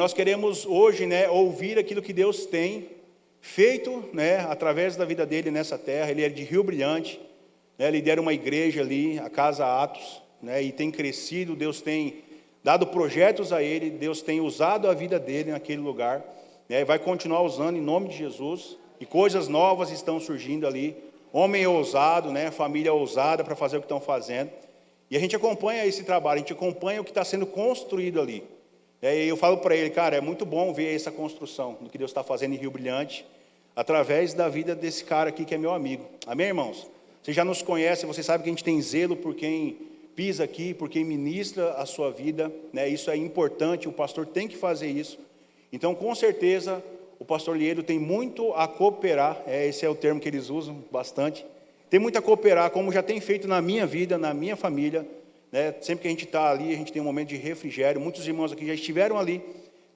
Nós queremos hoje, ouvir aquilo que Deus tem feito, através da vida dele nessa terra. Ele é de Rio Brilhante, lidera uma igreja ali, a Casa Atos, e tem crescido. Deus tem dado projetos a ele, Deus tem usado a vida dele naquele lugar, vai continuar usando em nome de Jesus, e coisas novas estão surgindo ali. Homem ousado, família ousada para fazer o que estão fazendo, e a gente acompanha esse trabalho, a gente acompanha o que está sendo construído ali. E eu falo para ele, cara, é muito bom ver essa construção do que Deus está fazendo em Rio Brilhante, através da vida desse cara aqui que é meu amigo. Amém, irmãos? Você já nos conhece, você sabe que a gente tem zelo por quem pisa aqui, por quem ministra a sua vida, Isso é importante, o pastor tem que fazer isso. Então, com certeza, o pastor Liedo tem muito a cooperar, esse é o termo que eles usam bastante, tem muito a cooperar, como já tem feito na minha vida, na minha família, Sempre que a gente está ali, a gente tem um momento de refrigério. Muitos irmãos aqui já estiveram ali,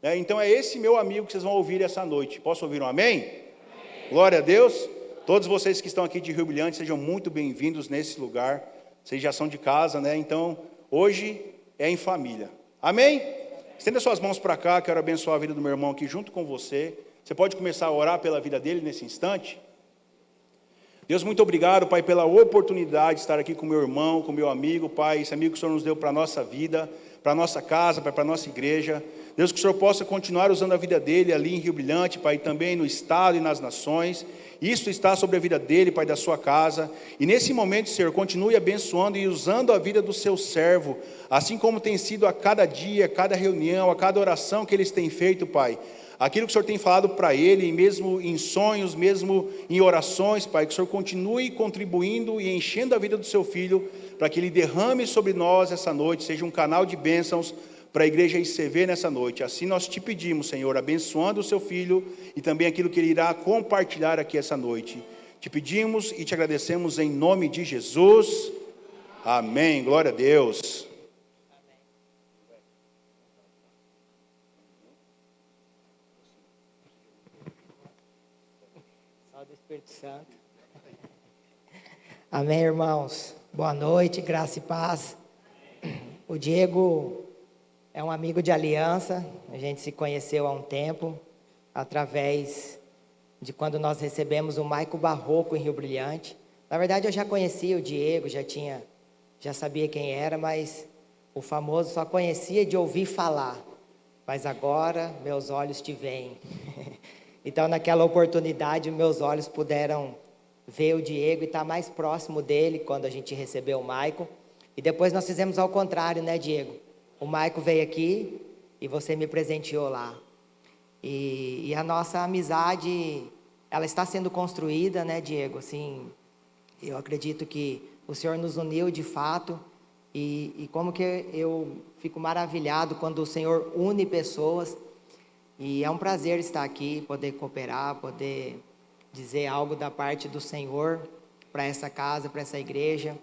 Então é esse meu amigo que vocês vão ouvir essa noite. Posso ouvir um amém? Amém. Glória a Deus. Todos vocês que estão aqui de Rio Brilhante, sejam muito bem-vindos nesse lugar. Vocês já são de casa, Então hoje é em família. Amém? Estenda suas mãos para cá, quero abençoar a vida do meu irmão aqui junto com você. Você pode começar a orar pela vida dele nesse instante? Deus, muito obrigado, Pai, pela oportunidade de estar aqui com meu irmão, com meu amigo, Pai, esse amigo que o Senhor nos deu para a nossa vida, para a nossa casa, Pai, para a nossa igreja. Deus, que o Senhor possa continuar usando a vida dele ali em Rio Brilhante, Pai, também no estado e nas nações. Isso está sobre a vida dele, Pai, da sua casa. E nesse momento, Senhor, continue abençoando e usando a vida do seu servo, assim como tem sido a cada dia, a cada reunião, a cada oração que eles têm feito, Pai. Aquilo que o Senhor tem falado para ele, mesmo em sonhos, mesmo em orações, Pai, que o Senhor continue contribuindo e enchendo a vida do seu filho, para que ele derrame sobre nós essa noite, seja um canal de bênçãos para a igreja ICV nessa noite. Assim nós te pedimos, Senhor, abençoando o seu filho e também aquilo que ele irá compartilhar aqui essa noite. Te pedimos e te agradecemos em nome de Jesus. Amém. Glória a Deus. Espírito Santo. Amém, irmãos. Boa noite, graça e paz. O Diego é um amigo de aliança. A gente se conheceu há um tempo, através de quando nós recebemos o Maico Barroco em Rio Brilhante. Na verdade, eu já conhecia o Diego, já sabia quem era, mas o famoso só conhecia de ouvir falar. Mas agora meus olhos te veem. Então, naquela oportunidade, meus olhos puderam ver o Diego e estar mais próximo dele quando a gente recebeu o Maico. E depois nós fizemos ao contrário, Diego? O Maico veio aqui e você me presenteou lá. E a nossa amizade, ela está sendo construída, Diego? Assim, eu acredito que o Senhor nos uniu de fato. E como que eu fico maravilhado quando o Senhor une pessoas. E é um prazer estar aqui, poder cooperar, poder dizer algo da parte do Senhor para essa casa, para essa igreja.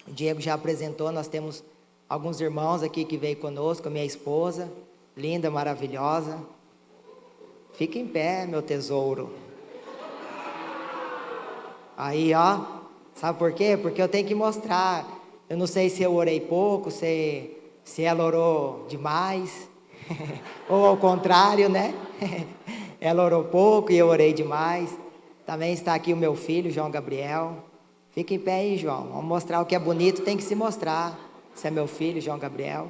O Diego já apresentou, nós temos alguns irmãos aqui que veio conosco, a minha esposa, linda, maravilhosa. Fica em pé, meu tesouro. Aí, sabe por quê? Porque eu tenho que mostrar. Eu não sei se eu orei pouco, se ela orou demais. Ou ao contrário, Ela orou pouco e eu orei demais. Também está aqui o meu filho, João Gabriel. Fica em pé aí, João. Vamos mostrar o que é bonito, tem que se mostrar. Esse é meu filho, João Gabriel.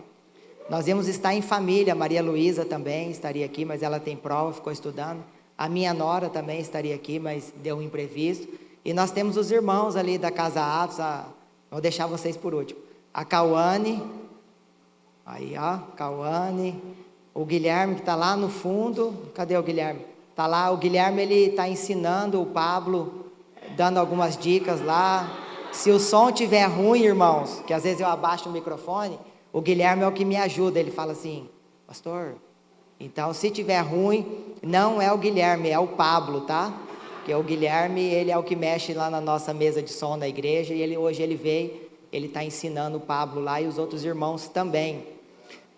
Nós íamos estar em família, Maria Luísa também estaria aqui, mas ela tem prova, ficou estudando. A minha nora também estaria aqui, mas deu um imprevisto. E nós temos os irmãos ali da Casa Atos, vou deixar vocês por último. A Cauane, aí Cauane. O Guilherme que está lá no fundo, cadê o Guilherme? Está lá, o Guilherme ele está ensinando o Pablo, dando algumas dicas lá. Se o som estiver ruim, irmãos, que às vezes eu abaixo o microfone, o Guilherme é o que me ajuda, ele fala assim, pastor, então se estiver ruim, não é o Guilherme, é o Pablo, tá? Porque o Guilherme, ele é o que mexe lá na nossa mesa de som da igreja, e hoje ele veio, ele está ensinando o Pablo lá e os outros irmãos também.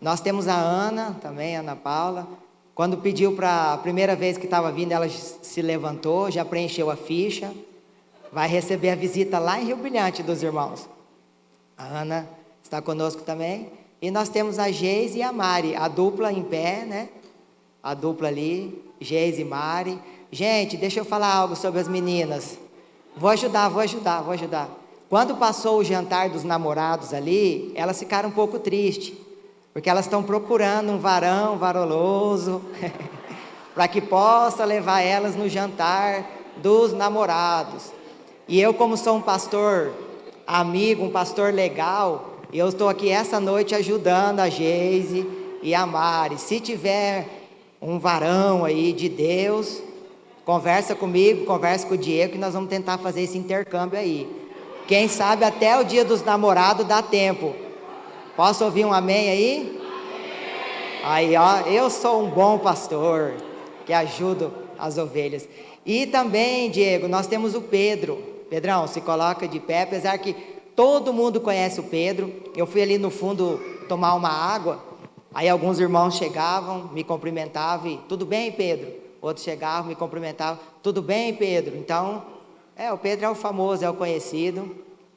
Nós temos a Ana também, a Ana Paula. Quando pediu para a primeira vez que estava vindo, ela se levantou, já preencheu a ficha. Vai receber a visita lá em Rio Brilhante dos irmãos. A Ana está conosco também. E nós temos a Geise e a Mari, a dupla em pé, a dupla ali, Geise e Mari. Gente, deixa eu falar algo sobre as meninas. Vou ajudar. Quando passou o jantar dos namorados ali, elas ficaram um pouco tristes, porque elas estão procurando um varão varoloso, para que possa levar elas no jantar dos namorados. E eu, como sou um pastor amigo, um pastor legal, eu estou aqui essa noite ajudando a Geise e a Mari. Se tiver um varão aí de Deus, conversa comigo, conversa com o Diego, que nós vamos tentar fazer esse intercâmbio aí. Quem sabe até o dia dos namorados dá tempo. Posso ouvir um amém aí? Aí, ó, eu sou um bom pastor, que ajudo as ovelhas. E também, Diego, nós temos o Pedro. Pedrão, se coloca de pé, apesar que todo mundo conhece o Pedro. Eu fui ali no fundo tomar uma água, aí alguns irmãos chegavam, me cumprimentavam e, tudo bem, Pedro? Outros chegavam, me cumprimentavam, tudo bem, Pedro? Então, o Pedro é o famoso, é o conhecido.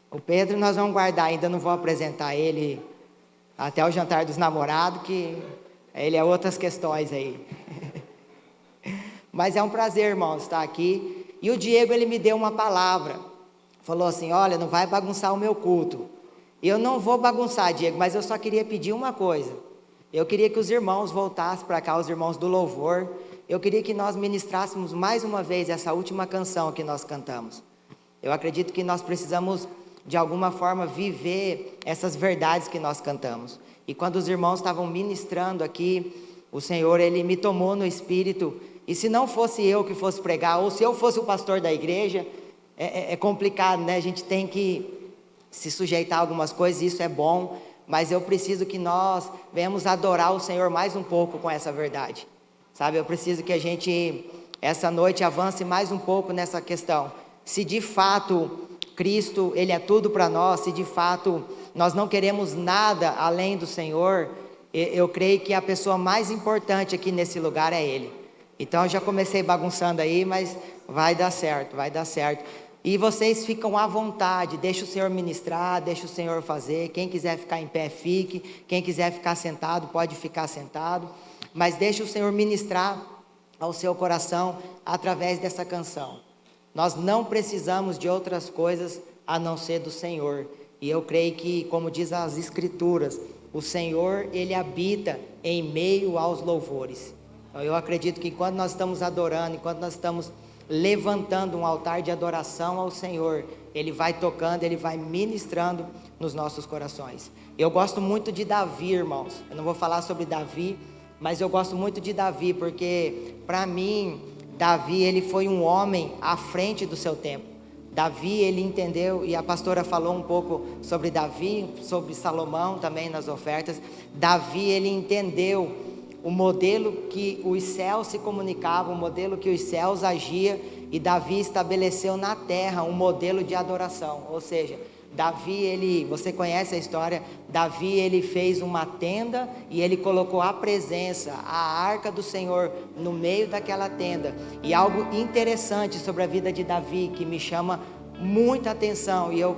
O Pedro nós vamos guardar, ainda não vou apresentar ele até o jantar dos namorados, que ele é outras questões aí. Mas é um prazer, irmãos, estar aqui. E o Diego, ele me deu uma palavra. Falou assim, olha, não vai bagunçar o meu culto. Eu não vou bagunçar, Diego, mas eu só queria pedir uma coisa. Eu queria que os irmãos voltassem para cá, os irmãos do louvor. Eu queria que nós ministrássemos mais uma vez essa última canção que nós cantamos. Eu acredito que nós precisamos, de alguma forma, viver essas verdades que nós cantamos. E quando os irmãos estavam ministrando aqui, o Senhor, Ele me tomou no espírito. E se não fosse eu que fosse pregar, ou se eu fosse o pastor da igreja, é complicado, né? A gente tem que se sujeitar a algumas coisas, isso é bom, mas eu preciso que nós venhamos adorar o Senhor mais um pouco com essa verdade, sabe? Eu preciso que a gente, essa noite, avance mais um pouco nessa questão. Se de fato Cristo, Ele é tudo para nós, se de fato nós não queremos nada além do Senhor, eu creio que a pessoa mais importante aqui nesse lugar é Ele. Então eu já comecei bagunçando aí, mas vai dar certo. E vocês ficam à vontade, deixa o Senhor ministrar, deixa o Senhor fazer. Quem quiser ficar em pé, fique. Quem quiser ficar sentado, pode ficar sentado. Mas deixa o Senhor ministrar ao seu coração através dessa canção. Nós não precisamos de outras coisas a não ser do Senhor. E eu creio que, como diz as Escrituras, o Senhor, Ele habita em meio aos louvores. Então, eu acredito que quando nós estamos adorando, enquanto nós estamos levantando um altar de adoração ao Senhor, Ele vai tocando, Ele vai ministrando nos nossos corações. Eu gosto muito de Davi, irmãos. Eu não vou falar sobre Davi, mas eu gosto muito de Davi, porque para mim, Davi, ele foi um homem à frente do seu tempo. Davi, ele entendeu, e a pastora falou um pouco sobre Davi, sobre Salomão também nas ofertas. Davi, ele entendeu o modelo que os céus se comunicavam, o modelo que os céus agiam, e Davi estabeleceu na terra um modelo de adoração. Ou seja, Davi, você conhece a história, Davi, ele fez uma tenda e ele colocou a presença, a arca do Senhor no meio daquela tenda. E algo interessante sobre a vida de Davi, que me chama muita atenção, e eu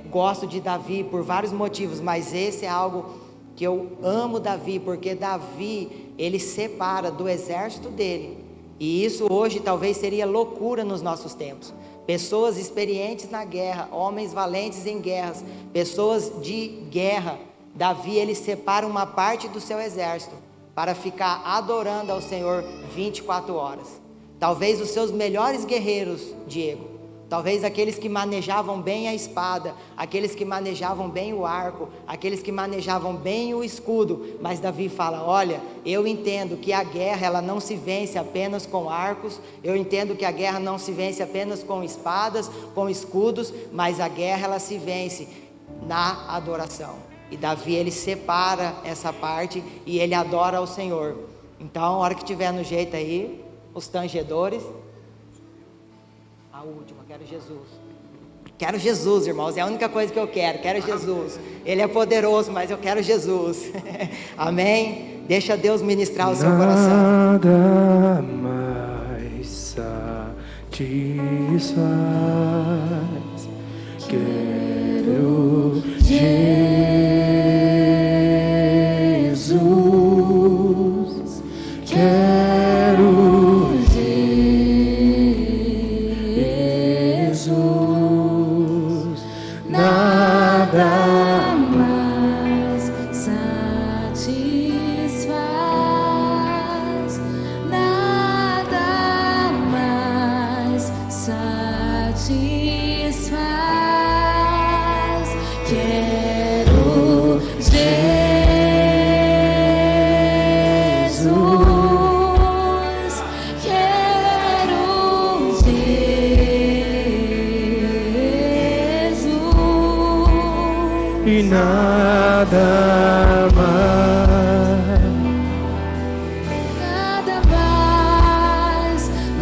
gosto de Davi por vários motivos, mas esse é algo que eu amo Davi, porque Davi, ele separa do exército dele, e isso hoje talvez seria loucura nos nossos tempos. Pessoas experientes na guerra, homens valentes em guerras, pessoas de guerra. Davi, ele separa uma parte do seu exército para ficar adorando ao Senhor 24 horas. Talvez os seus melhores guerreiros, Diego, talvez aqueles que manejavam bem a espada, aqueles que manejavam bem o arco, aqueles que manejavam bem o escudo. Mas Davi fala, olha, eu entendo que a guerra, ela não se vence apenas com arcos, eu entendo que a guerra não se vence apenas com espadas, com escudos, mas a guerra, ela se vence na adoração. E Davi, ele separa essa parte e ele adora ao Senhor. Então, a hora que tiver no jeito aí, os tangedores. A última, quero Jesus. Quero Jesus, irmãos, é a única coisa que eu quero Jesus. Ele é poderoso, mas eu quero Jesus. Amém? Deixa Deus ministrar o seu coração. Nada mais satisfaz. Quero Jesus.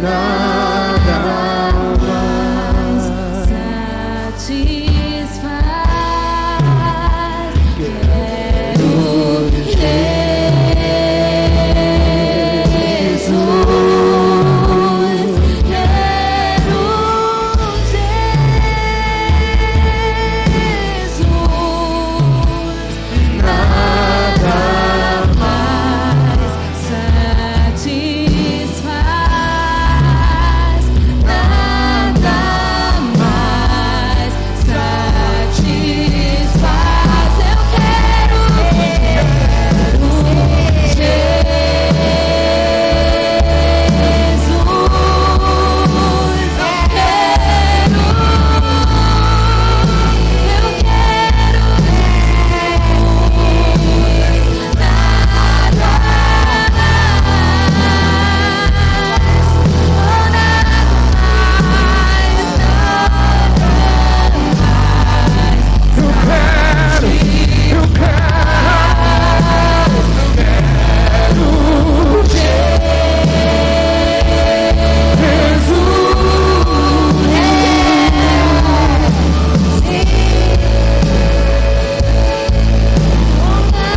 nada mais satisfaz. Quero Jesus, quero Jesus,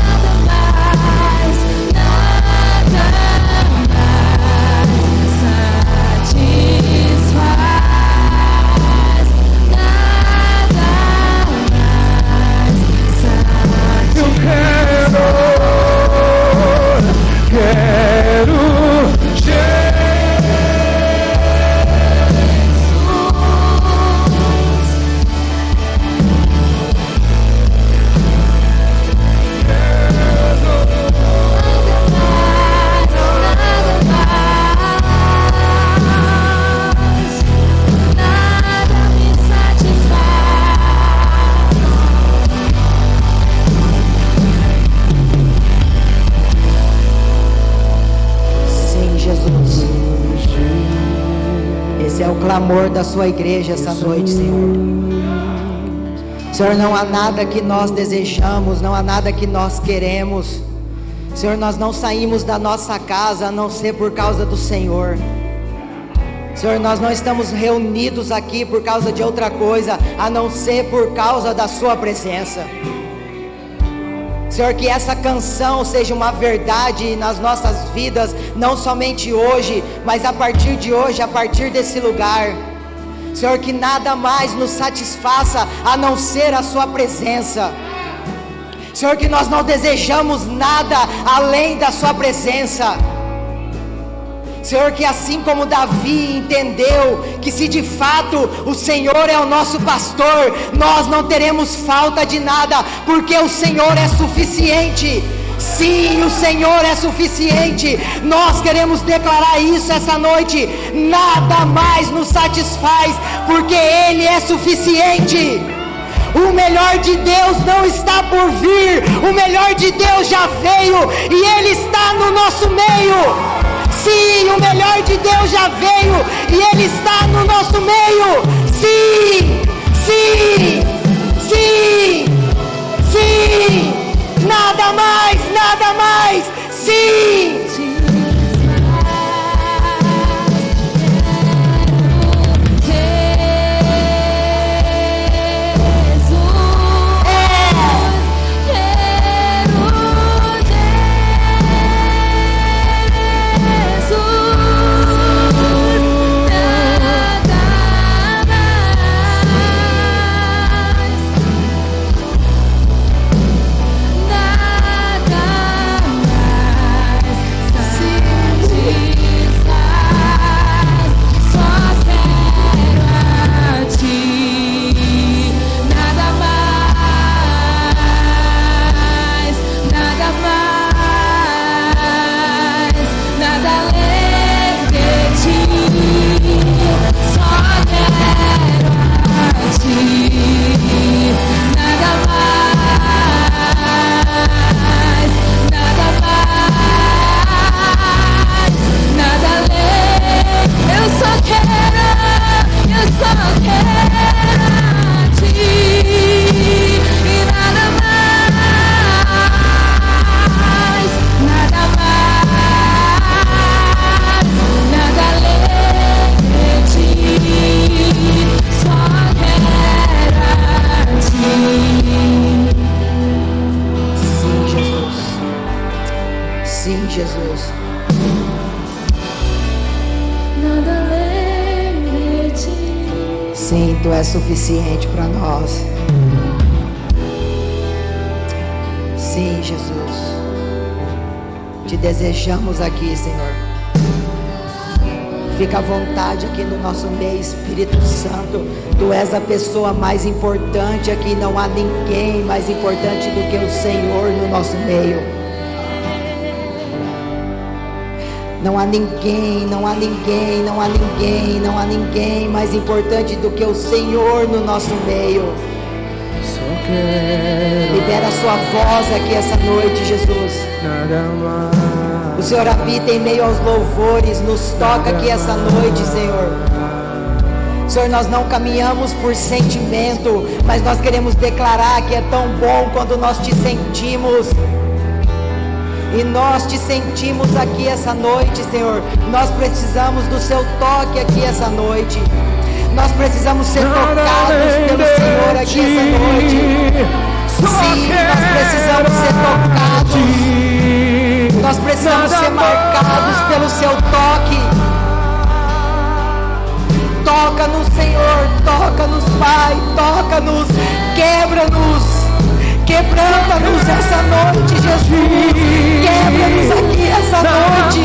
nada mais satisfaz, nada mais satisfaz. Eu quero clamor da sua igreja essa noite, Senhor. Senhor, não há nada que nós desejamos, não há nada que nós queremos. Senhor, nós não saímos da nossa casa a não ser por causa do Senhor. Senhor, nós não estamos reunidos aqui por causa de outra coisa, a não ser por causa da sua presença. Senhor, que essa canção seja uma verdade nas nossas vidas, não somente hoje, mas a partir de hoje, a partir desse lugar. Senhor, que nada mais nos satisfaça a não ser a sua presença. Senhor, que nós não desejamos nada além da sua presença. Senhor, que assim como Davi entendeu que se de fato o Senhor é o nosso pastor, nós não teremos falta de nada, porque o Senhor é suficiente. Sim, o Senhor é suficiente. Nós queremos declarar isso essa noite. Nada mais nos satisfaz, porque Ele é suficiente. O melhor de Deus não está por vir, o melhor de Deus já veio e Ele está no nosso meio. Sim, o melhor de Deus já veio e Ele está no nosso meio. Sim, sim, sim, sim. Nada mais, nada mais. Sim. Jesus. Nada além de ti. Sim, Tu és suficiente para nós. Sim, Jesus. Te desejamos aqui, Senhor. Fica à vontade aqui no nosso meio, Espírito Santo. Tu és a pessoa mais importante aqui. Não há ninguém mais importante do que o Senhor no nosso meio. Não há ninguém, não há ninguém, não há ninguém, não há ninguém mais importante do que o Senhor no nosso meio. Só quero Libera a sua voz aqui essa noite, Jesus. nada mais. O Senhor habita em meio aos louvores. Nos toca aqui essa noite, Senhor. Senhor, nós não caminhamos por sentimento, mas nós queremos declarar que é tão bom quando nós te sentimos. E nós te sentimos aqui essa noite, Senhor. Nós precisamos do seu toque aqui essa noite. Nós precisamos ser tocados pelo Senhor aqui essa noite. Sim, nós precisamos ser tocados. Nós precisamos ser marcados pelo seu toque. Toca-nos, Senhor, toca-nos, Pai, toca-nos, quebra-nos, quebranta-nos essa noite, Jesus. Quebra-nos aqui essa noite.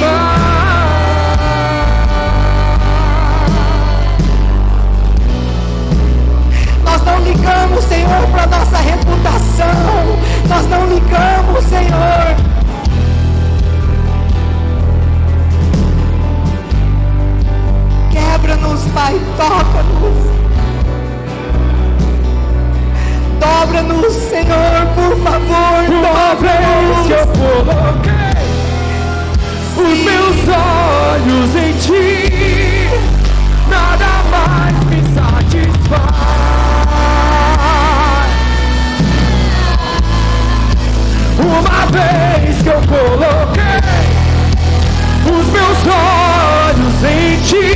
Nós não ligamos, Senhor, para nossa reputação. Nós não ligamos, Senhor. Quebra-nos, Pai, toca-nos. Dobra-nos, Senhor, por favor, Uma vez que eu coloquei os meus olhos em ti, nada mais me satisfaz. Uma vez que eu coloquei os meus olhos em ti,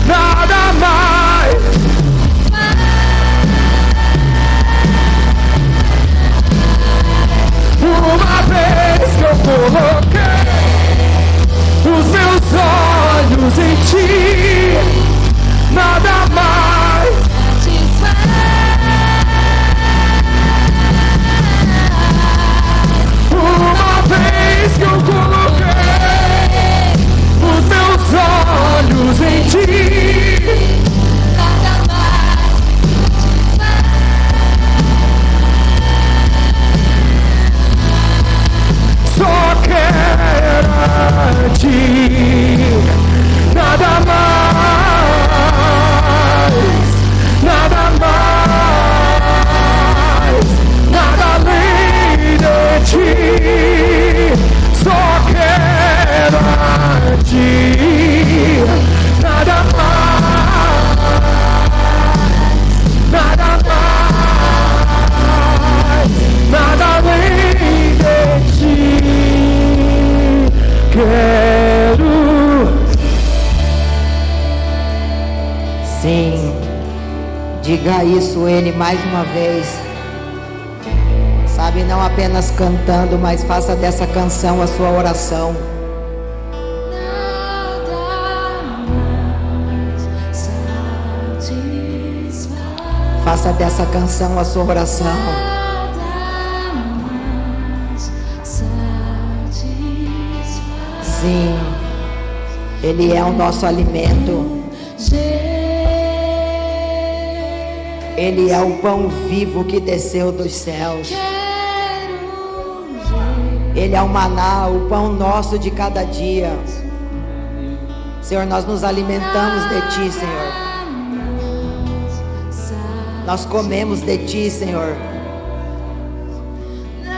nada mais. Uma vez que eu coloquei os meus olhos em ti, nada mais. Uma vez que eu coloquei os meus olhos em ti, só quero a ti, nada mais, nada mais, nada além de ti. Só quero a ti, nada mais, nada mais, nada além de ti. Quero. Sim, diga isso Ele mais uma vez. Sabe, não apenas cantando, mas faça dessa canção a sua oração. Faça dessa canção a sua oração. Sim, Ele é o nosso alimento. Ele é o pão vivo que desceu dos céus. Ele é o maná, o pão nosso de cada dia. Senhor, nós nos alimentamos de Ti, Senhor. Nós comemos de Ti, Senhor.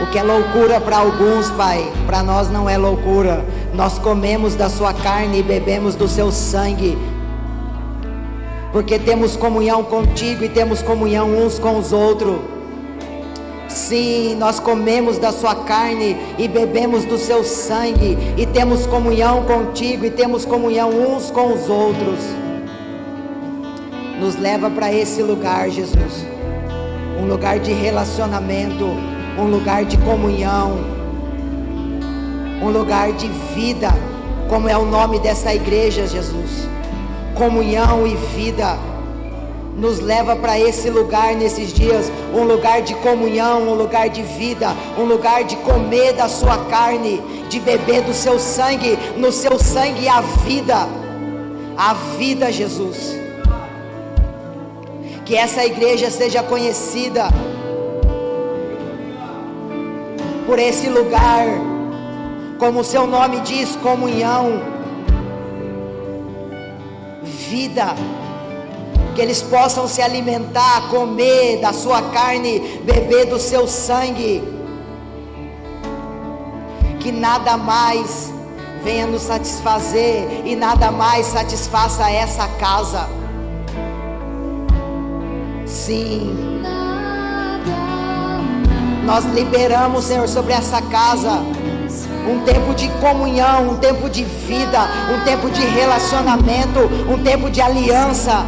O que é loucura para alguns, Pai, para nós não é loucura. Nós comemos da Sua carne e bebemos do Seu sangue, porque temos comunhão contigo e temos comunhão uns com os outros. Sim, nós comemos da sua carne e bebemos do seu sangue, e temos comunhão contigo e temos comunhão uns com os outros. Nos leva para esse lugar, Jesus, um lugar de relacionamento, um lugar de comunhão, um lugar de vida, como é o nome dessa igreja, Jesus. Comunhão e vida. Nos leva para esse lugar nesses dias, um lugar de comunhão, um lugar de vida, um lugar de comer da sua carne, de beber do seu sangue. No seu sangue a vida, Jesus. Que essa igreja seja conhecida por esse lugar, como o seu nome diz, comunhão, vida. Que eles possam se alimentar, comer da sua carne, beber do seu sangue. Que nada mais venha nos satisfazer e nada mais satisfaça essa casa. Sim, nós liberamos, Senhor, sobre essa casa um tempo de comunhão, um tempo de vida, um tempo de relacionamento, um tempo de aliança.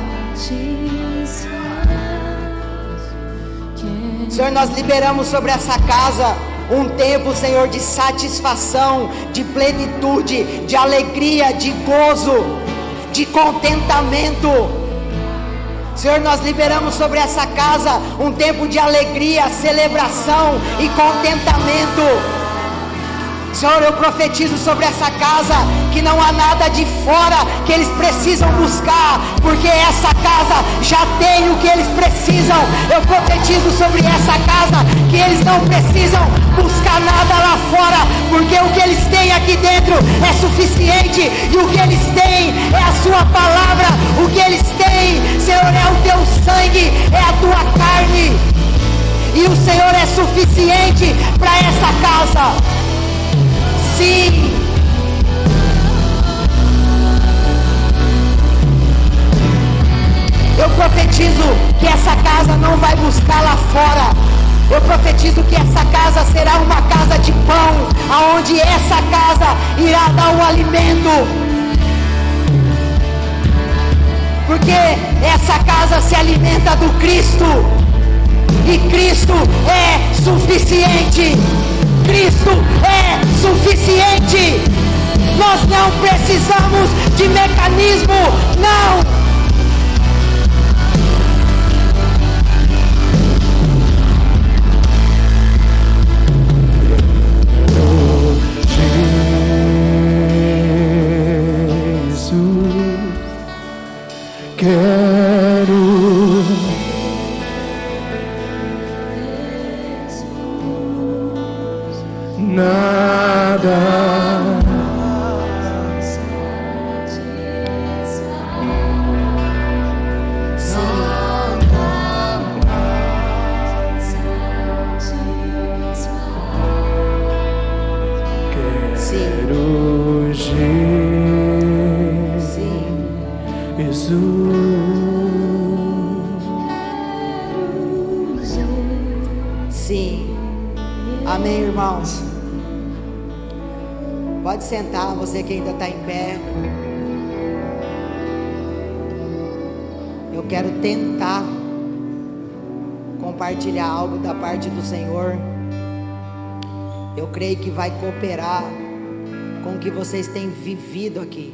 Senhor, nós liberamos sobre essa casa um tempo, Senhor, de satisfação, de plenitude, de alegria, de gozo, de contentamento. Senhor, nós liberamos sobre essa casa um tempo de alegria, celebração e contentamento. Senhor, eu profetizo sobre essa casa que não há nada de fora que eles precisam buscar, porque essa casa já tem o que eles precisam. Eu profetizo sobre essa casa que eles não precisam buscar nada lá fora, porque o que eles têm aqui dentro é suficiente, e o que eles têm é a sua palavra. O que eles têm, Senhor, é o teu sangue, é a tua carne, e o Senhor é suficiente para essa casa. Sim. Eu profetizo que essa casa não vai buscar lá fora. Eu profetizo que essa casa será uma casa de pão, aonde essa casa irá dar o alimento. Porque essa casa se alimenta do Cristo, e Cristo é suficiente. Cristo é suficiente. Nós não precisamos de mecanismo, não. Pode sentar, você que ainda está em pé. Eu quero tentar compartilhar algo da parte do Senhor. Eu creio que vai cooperar com o que vocês têm vivido aqui.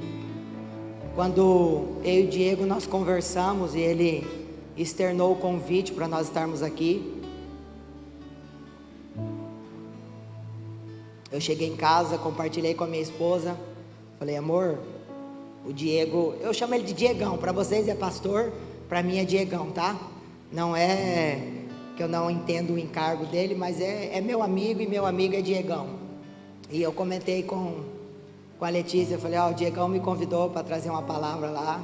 Quando eu e o Diego nós conversamos e ele externou o convite para nós estarmos aqui, eu cheguei em casa, compartilhei com a minha esposa, falei: amor, o Diego, eu chamo ele de Diegão, para vocês é pastor, para mim é Diegão, tá? Não é que eu não entendo o encargo dele, mas é meu amigo, e meu amigo é Diegão. E eu comentei com a Letícia, eu falei: o Diegão me convidou para trazer uma palavra lá,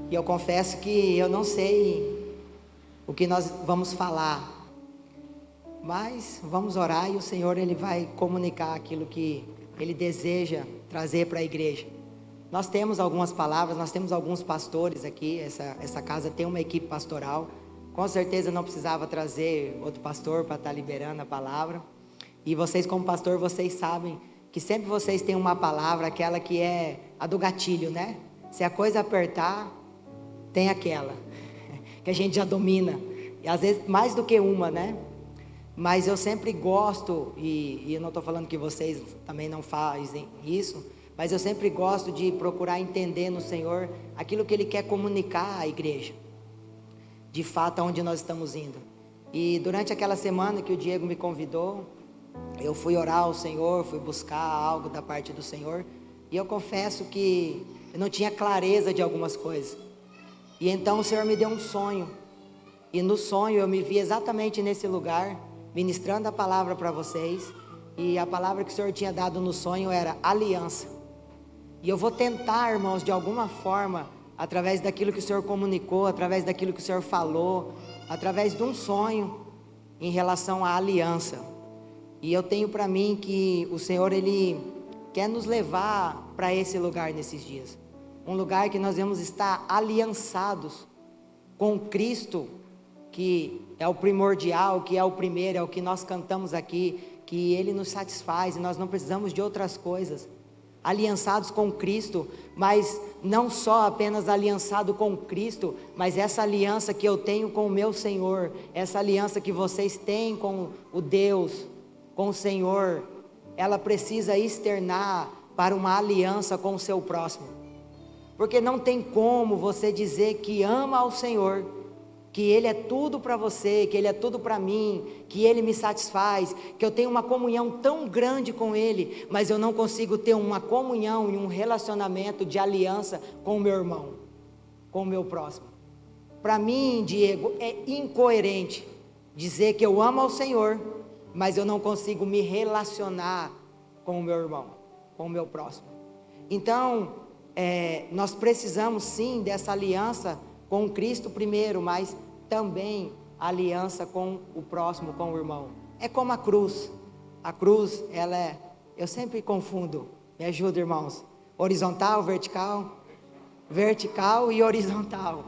e eu confesso que eu não sei o que nós vamos falar, mas vamos orar, e o Senhor ele vai comunicar aquilo que Ele deseja trazer para a igreja. Nós temos algumas palavras, nós temos alguns pastores aqui, essa casa tem uma equipe pastoral. Com certeza não precisava trazer outro pastor para estar liberando a palavra. E vocês como pastor, vocês sabem que sempre vocês têm uma palavra, aquela que é a do gatilho, né? Se a coisa apertar, tem aquela, que a gente já domina. E às vezes mais do que uma, né? mas eu sempre gosto, e eu não estou falando que vocês também não fazem isso, mas eu sempre gosto de procurar entender no Senhor aquilo que Ele quer comunicar à igreja, de fato aonde nós estamos indo. E durante aquela semana que o Diego me convidou, eu fui orar ao Senhor, fui buscar algo da parte do Senhor, e eu confesso que eu não tinha clareza de algumas coisas, e então o Senhor me deu um sonho, e no sonho eu me vi exatamente nesse lugar, ministrando a palavra para vocês, e a palavra que o Senhor tinha dado no sonho era aliança. E eu vou tentar, irmãos, de alguma forma, através daquilo que o Senhor comunicou, através daquilo que o Senhor falou, através de um sonho, em relação à aliança. E eu tenho para mim que o Senhor, Ele quer nos levar para esse lugar nesses dias. Um lugar que nós vamos estar aliançados com Cristo, que é o primordial, que é o primeiro, é o que nós cantamos aqui, que Ele nos satisfaz e nós não precisamos de outras coisas. Aliançados com Cristo, mas não só apenas aliançado com Cristo, mas essa aliança que eu tenho com o meu Senhor, essa aliança que vocês têm com o Deus, com o Senhor, ela precisa externar para uma aliança com o seu próximo, porque não tem como você dizer que ama ao Senhor, que Ele é tudo para você, que Ele é tudo para mim, que Ele me satisfaz, que eu tenho uma comunhão tão grande com Ele, mas eu não consigo ter uma comunhão e um relacionamento de aliança com o meu irmão, com o meu próximo. Para mim, Diego, é incoerente dizer que eu amo ao Senhor, mas eu não consigo me relacionar com o meu irmão, com o meu próximo. Então, nós precisamos sim dessa aliança com Cristo primeiro, mas também aliança com o próximo, com o irmão. É como a cruz. A cruz, ela é, eu sempre confundo, me ajuda, irmãos, horizontal, vertical, vertical e horizontal.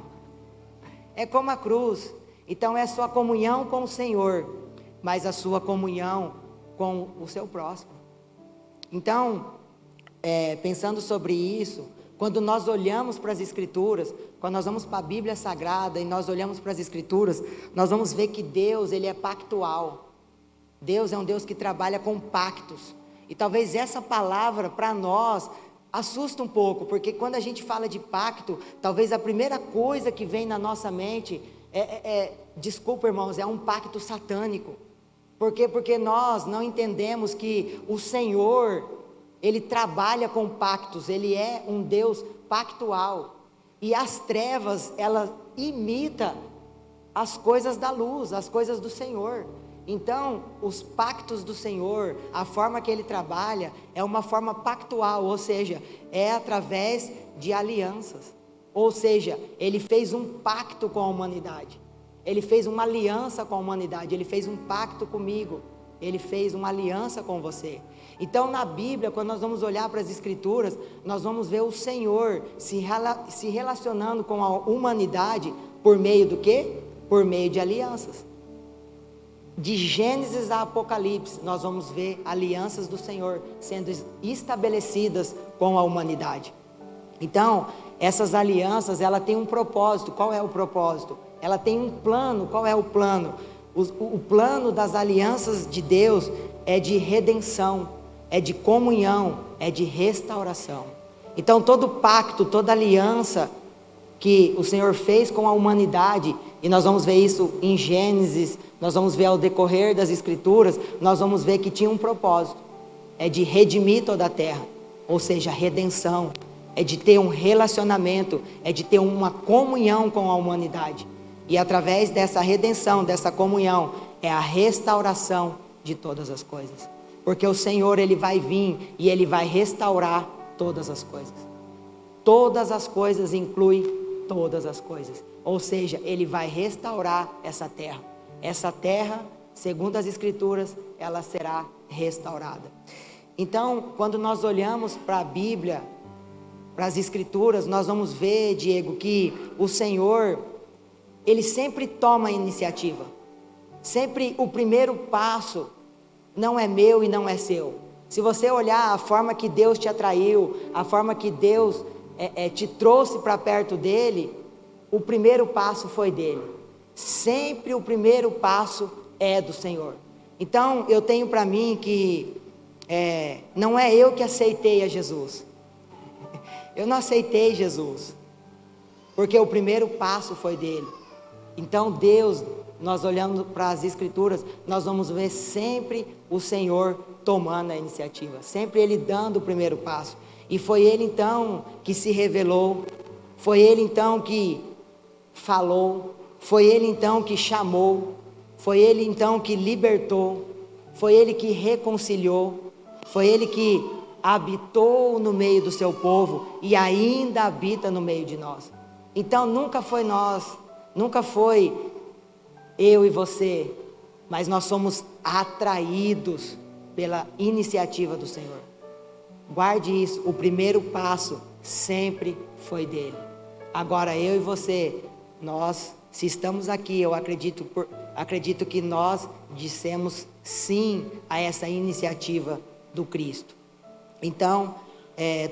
É como a cruz. Então é a sua comunhão com o Senhor, mas a sua comunhão com o seu próximo. Então, pensando sobre isso, quando nós olhamos para as Escrituras, quando nós vamos para a Bíblia Sagrada e nós olhamos para as Escrituras, nós vamos ver que Deus, Ele é pactual. Deus é um Deus que trabalha com pactos. E talvez essa palavra para nós assusta um pouco, porque quando a gente fala de pacto, talvez a primeira coisa que vem na nossa mente desculpa, irmãos, é um pacto satânico. Por quê? Porque nós não entendemos que o Senhor, Ele trabalha com pactos, Ele é um Deus pactual, e as trevas, ela imita as coisas da luz, as coisas do Senhor. Então, os pactos do Senhor, a forma que Ele trabalha, é uma forma pactual, ou seja, é através de alianças, ou seja, Ele fez um pacto com a humanidade, Ele fez uma aliança com a humanidade, Ele fez um pacto comigo, Ele fez uma aliança com você. Então na Bíblia, quando nós vamos olhar para as Escrituras, nós vamos ver o Senhor se relacionando com a humanidade por meio do quê? Por meio de alianças. De Gênesis a Apocalipse, nós vamos ver alianças do Senhor sendo estabelecidas com a humanidade. Então, essas alianças, ela tem um propósito. Qual é o propósito? Ela tem um plano. Qual é o plano? O plano das alianças de Deus é de redenção, é de comunhão, é de restauração. Então todo pacto, toda aliança que o Senhor fez com a humanidade, e nós vamos ver isso em Gênesis, nós vamos ver ao decorrer das Escrituras, nós vamos ver que tinha um propósito, é de redimir toda a terra, ou seja, redenção, é de ter um relacionamento, é de ter uma comunhão com a humanidade, e através dessa redenção, dessa comunhão, é a restauração de todas as coisas, porque o Senhor, Ele vai vir e Ele vai restaurar todas as coisas. Todas as coisas inclui todas as coisas, ou seja, Ele vai restaurar essa terra. Essa terra, segundo as Escrituras, ela será restaurada. Então, quando nós olhamos para a Bíblia, para as Escrituras, nós vamos ver, Diego, que o Senhor, Ele sempre toma a iniciativa. Sempre o primeiro passo não é meu e não é seu. Se você olhar a forma que Deus te atraiu, a forma que Deus te trouxe para perto dele, o primeiro passo foi dele. Sempre o primeiro passo é do Senhor. Então, eu tenho para mim que não é eu que aceitei a Jesus. Eu não aceitei Jesus, porque o primeiro passo foi dele. Então Deus, nós olhando para as Escrituras, nós vamos ver sempre o Senhor tomando a iniciativa, sempre Ele dando o primeiro passo. E foi Ele então que se revelou, foi Ele então que falou, foi Ele então que chamou, foi Ele então que libertou, foi Ele que reconciliou, foi Ele que habitou no meio do seu povo e ainda habita no meio de nós. Então nunca foi nós, nunca foi eu e você, mas nós somos atraídos pela iniciativa do Senhor. Guarde isso, o primeiro passo sempre foi dele. Agora eu e você, nós, se estamos aqui, eu acredito que nós dissemos sim a essa iniciativa do Cristo. Então,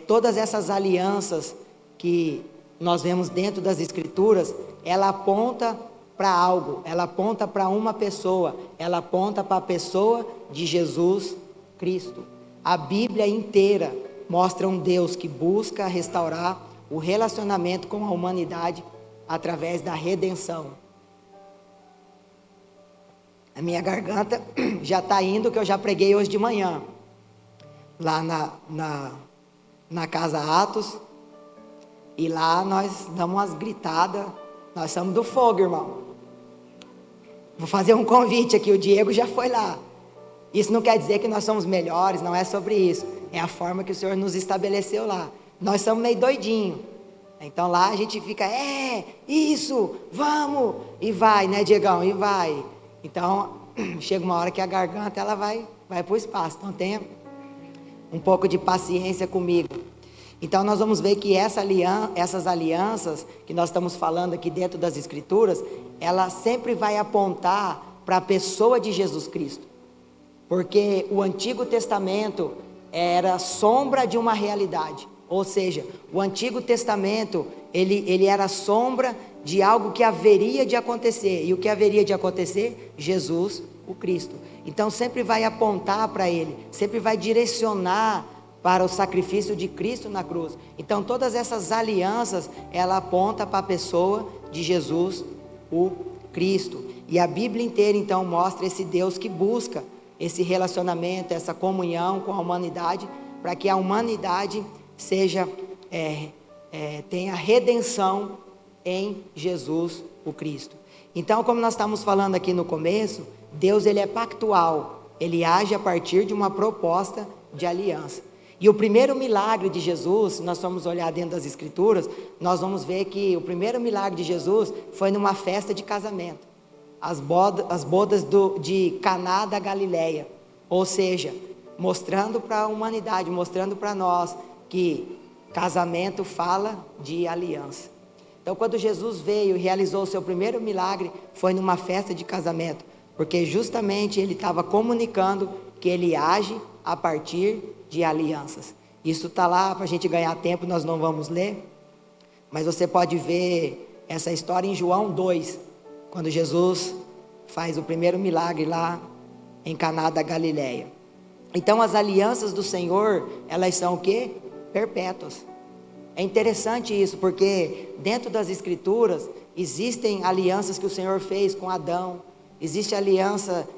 todas essas alianças que nós vemos dentro das Escrituras, ela aponta para algo, ela aponta para uma pessoa, ela aponta para a pessoa de Jesus Cristo. A Bíblia inteira mostra um Deus que busca restaurar o relacionamento com a humanidade através da redenção. A minha garganta já está indo, que eu já preguei hoje de manhã, lá na Casa Atos, e lá nós damos umas gritadas, nós somos do fogo, irmão. Vou fazer um convite aqui, o Diego já foi lá. Isso não quer dizer que nós somos melhores, não é sobre isso, é a forma que o Senhor nos estabeleceu lá. Nós somos meio doidinhos, então lá a gente fica, isso, vamos, e vai, né, Diegão, e vai. Então, chega uma hora que a garganta, ela vai para o espaço, então tenha um pouco de paciência comigo. Então nós vamos ver que essas alianças que nós estamos falando aqui dentro das Escrituras, ela sempre vai apontar para a pessoa de Jesus Cristo, porque o Antigo Testamento era sombra de uma realidade, ou seja, o Antigo Testamento ele era sombra de algo que haveria de acontecer, e o que haveria de acontecer? Jesus, o Cristo. Então sempre vai apontar para Ele, sempre vai direcionar para o sacrifício de Cristo na cruz. Então todas essas alianças, ela aponta para a pessoa de Jesus, o Cristo. E a Bíblia inteira então mostra esse Deus que busca esse relacionamento, essa comunhão com a humanidade, para que a humanidade tenha redenção em Jesus, o Cristo. Então, como nós estamos falando aqui no começo, Deus ele é pactual, ele age a partir de uma proposta de aliança. E o primeiro milagre de Jesus, se nós formos olhar dentro das Escrituras, nós vamos ver que o primeiro milagre de Jesus foi numa festa de casamento, as bodas de Caná da Galileia, ou seja, mostrando para a humanidade, mostrando para nós que casamento fala de aliança. Então quando Jesus veio e realizou o seu primeiro milagre, foi numa festa de casamento, porque justamente ele estava comunicando que ele age a partir de alianças. Isso está lá, para a gente ganhar tempo, nós não vamos ler, mas você pode ver essa história em João 2, quando Jesus faz o primeiro milagre lá em Caná da Galileia. Então as alianças do Senhor, elas são o quê? Perpétuas. É interessante isso, porque dentro das Escrituras existem alianças que o Senhor fez com Adão, existe a aliança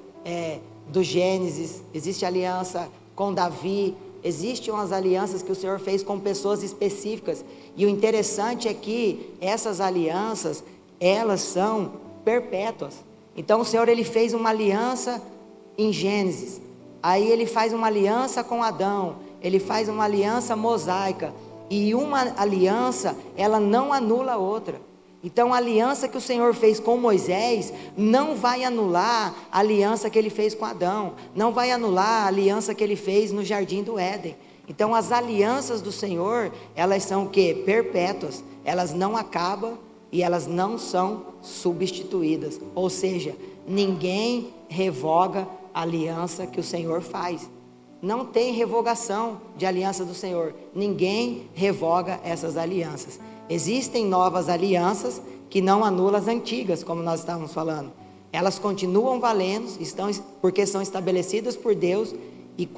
do Gênesis, existe a aliança com Davi, existem umas alianças que o Senhor fez com pessoas específicas, e o interessante é que essas alianças, elas são perpétuas. Então o Senhor ele fez uma aliança em Gênesis, aí ele faz uma aliança com Adão, ele faz uma aliança mosaica, e uma aliança, ela não anula a outra. Então a aliança que o Senhor fez com Moisés, não vai anular a aliança que ele fez com Adão, não vai anular a aliança que ele fez no Jardim do Éden. Então as alianças do Senhor, elas são o quê? Perpétuas, elas não acabam e elas não são substituídas, ou seja, ninguém revoga a aliança que o Senhor faz. Não tem revogação de aliança do Senhor, ninguém revoga essas alianças. Existem novas alianças que não anulam as antigas, como nós estávamos falando. elas continuam valendo, porque são estabelecidas por Deus e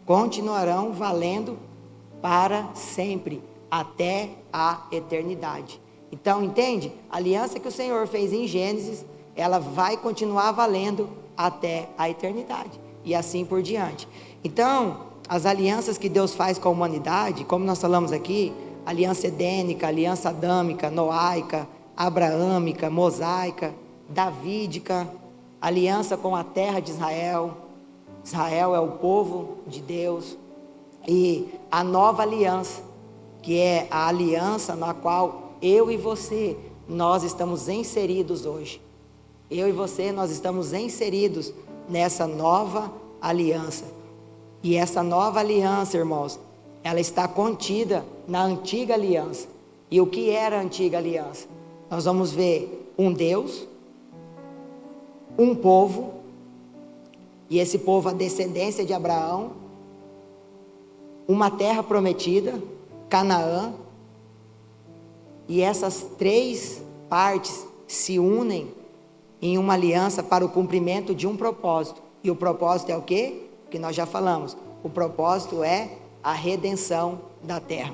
continuarão valendo para sempre, até a eternidade. Então, entende? A aliança que o Senhor fez em Gênesis, ela vai continuar valendo até a eternidade, e assim por diante. Então, as alianças que Deus faz com a humanidade, como nós falamos aqui, aliança edênica, aliança adâmica, noaica, abraâmica, mosaica, davídica, aliança com a terra de Israel. Israel é o povo de Deus. E a nova aliança, que é a aliança na qual eu e você, nós estamos inseridos hoje. Eu e você, nós estamos inseridos nessa nova aliança. E essa nova aliança, irmãos, ela está contida na antiga aliança. E o que era a antiga aliança? Nós vamos ver um Deus, um povo, e esse povo a descendência de Abraão, uma terra prometida, Canaã, e essas três partes se unem em uma aliança para o cumprimento de um propósito. E o propósito é o quê? Que nós já falamos. O propósito é a redenção da terra.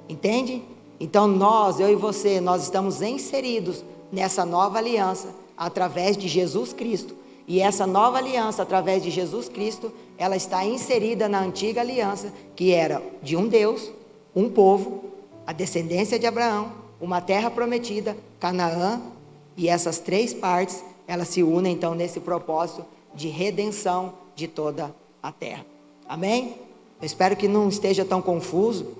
Entende? Então nós, eu e você, nós estamos inseridos nessa nova aliança através de Jesus Cristo. E essa nova aliança através de Jesus Cristo, ela está inserida na antiga aliança, que era de um Deus, um povo, a descendência de Abraão, uma terra prometida, Canaã, e essas três partes, elas se unem então nesse propósito de redenção de toda a terra. Amém? Eu espero que não esteja tão confuso,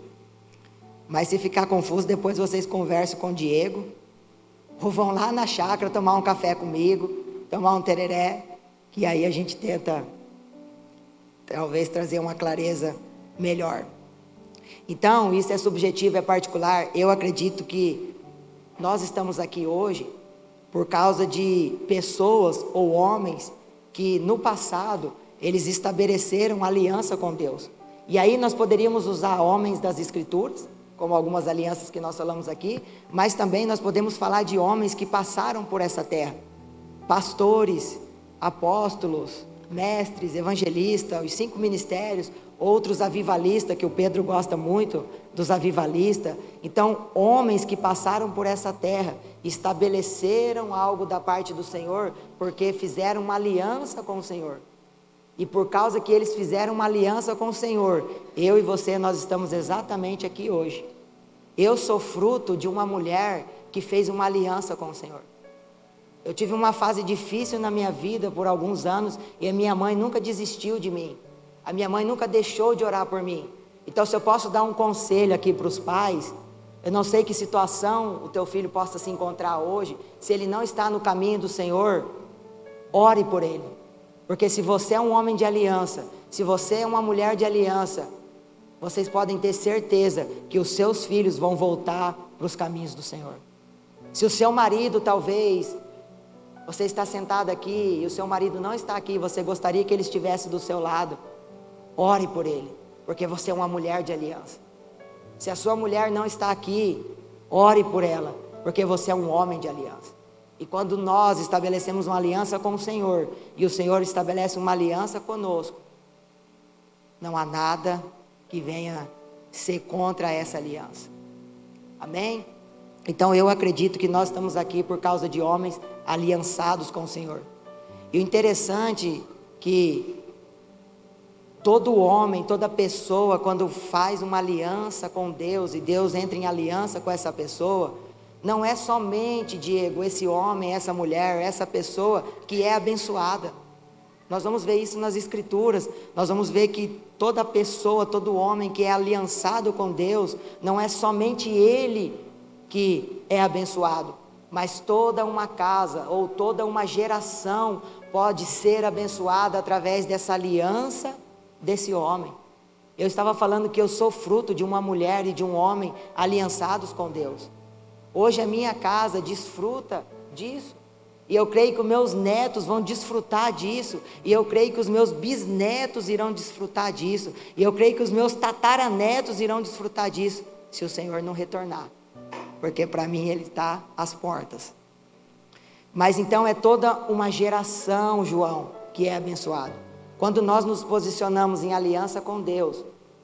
mas se ficar confuso, depois vocês conversam com o Diego, ou vão lá na chácara tomar um café comigo, tomar um tereré, que aí a gente tenta talvez trazer uma clareza melhor. Então, isso é subjetivo, é particular. Eu acredito que nós estamos aqui hoje por causa de pessoas ou homens que no passado eles estabeleceram aliança com Deus. E aí nós poderíamos usar homens das Escrituras, como algumas alianças que nós falamos aqui, mas também nós podemos falar de homens que passaram por essa terra, pastores, apóstolos, mestres, evangelistas, os 5 ministérios, outros avivalistas, que o Pedro gosta muito dos avivalistas. Então, homens que passaram por essa terra, estabeleceram algo da parte do Senhor, porque fizeram uma aliança com o Senhor. E por causa que eles fizeram uma aliança com o Senhor, eu e você, nós estamos exatamente aqui hoje. Eu sou fruto de uma mulher que fez uma aliança com o Senhor. Eu tive uma fase difícil na minha vida por alguns anos, e a minha mãe nunca desistiu de mim. A minha mãe nunca deixou de orar por mim. Então, se eu posso dar um conselho aqui para os pais, eu não sei que situação o teu filho possa se encontrar hoje, se ele não está no caminho do Senhor, ore por ele. Porque se você é um homem de aliança, se você é uma mulher de aliança, vocês podem ter certeza que os seus filhos vão voltar para os caminhos do Senhor. Se o seu marido, talvez, você está sentado aqui e o seu marido não está aqui, você gostaria que ele estivesse do seu lado, ore por ele, porque você é uma mulher de aliança. Se a sua mulher não está aqui, ore por ela, porque você é um homem de aliança. E quando nós estabelecemos uma aliança com o Senhor, e o Senhor estabelece uma aliança conosco, não há nada que venha ser contra essa aliança. Amém? Então eu acredito que nós estamos aqui por causa de homens aliançados com o Senhor. E o interessante é que todo homem, toda pessoa, quando faz uma aliança com Deus, e Deus entra em aliança com essa pessoa, não é somente, Diego, esse homem, essa mulher, essa pessoa que é abençoada. Nós vamos ver isso nas Escrituras. Nós vamos ver que toda pessoa, todo homem que é aliançado com Deus, não é somente ele que é abençoado, mas toda uma casa ou toda uma geração pode ser abençoada através dessa aliança desse homem. Eu estava falando que eu sou fruto de uma mulher e de um homem aliançados com Deus. Hoje a minha casa desfruta disso, e eu creio que os meus netos vão desfrutar disso, e eu creio que os meus bisnetos irão desfrutar disso, e eu creio que os meus tataranetos irão desfrutar disso, se o Senhor não retornar, porque para mim Ele está às portas. Mas então é toda uma geração, João, que é abençoada. Quando nós nos posicionamos em aliança com Deus,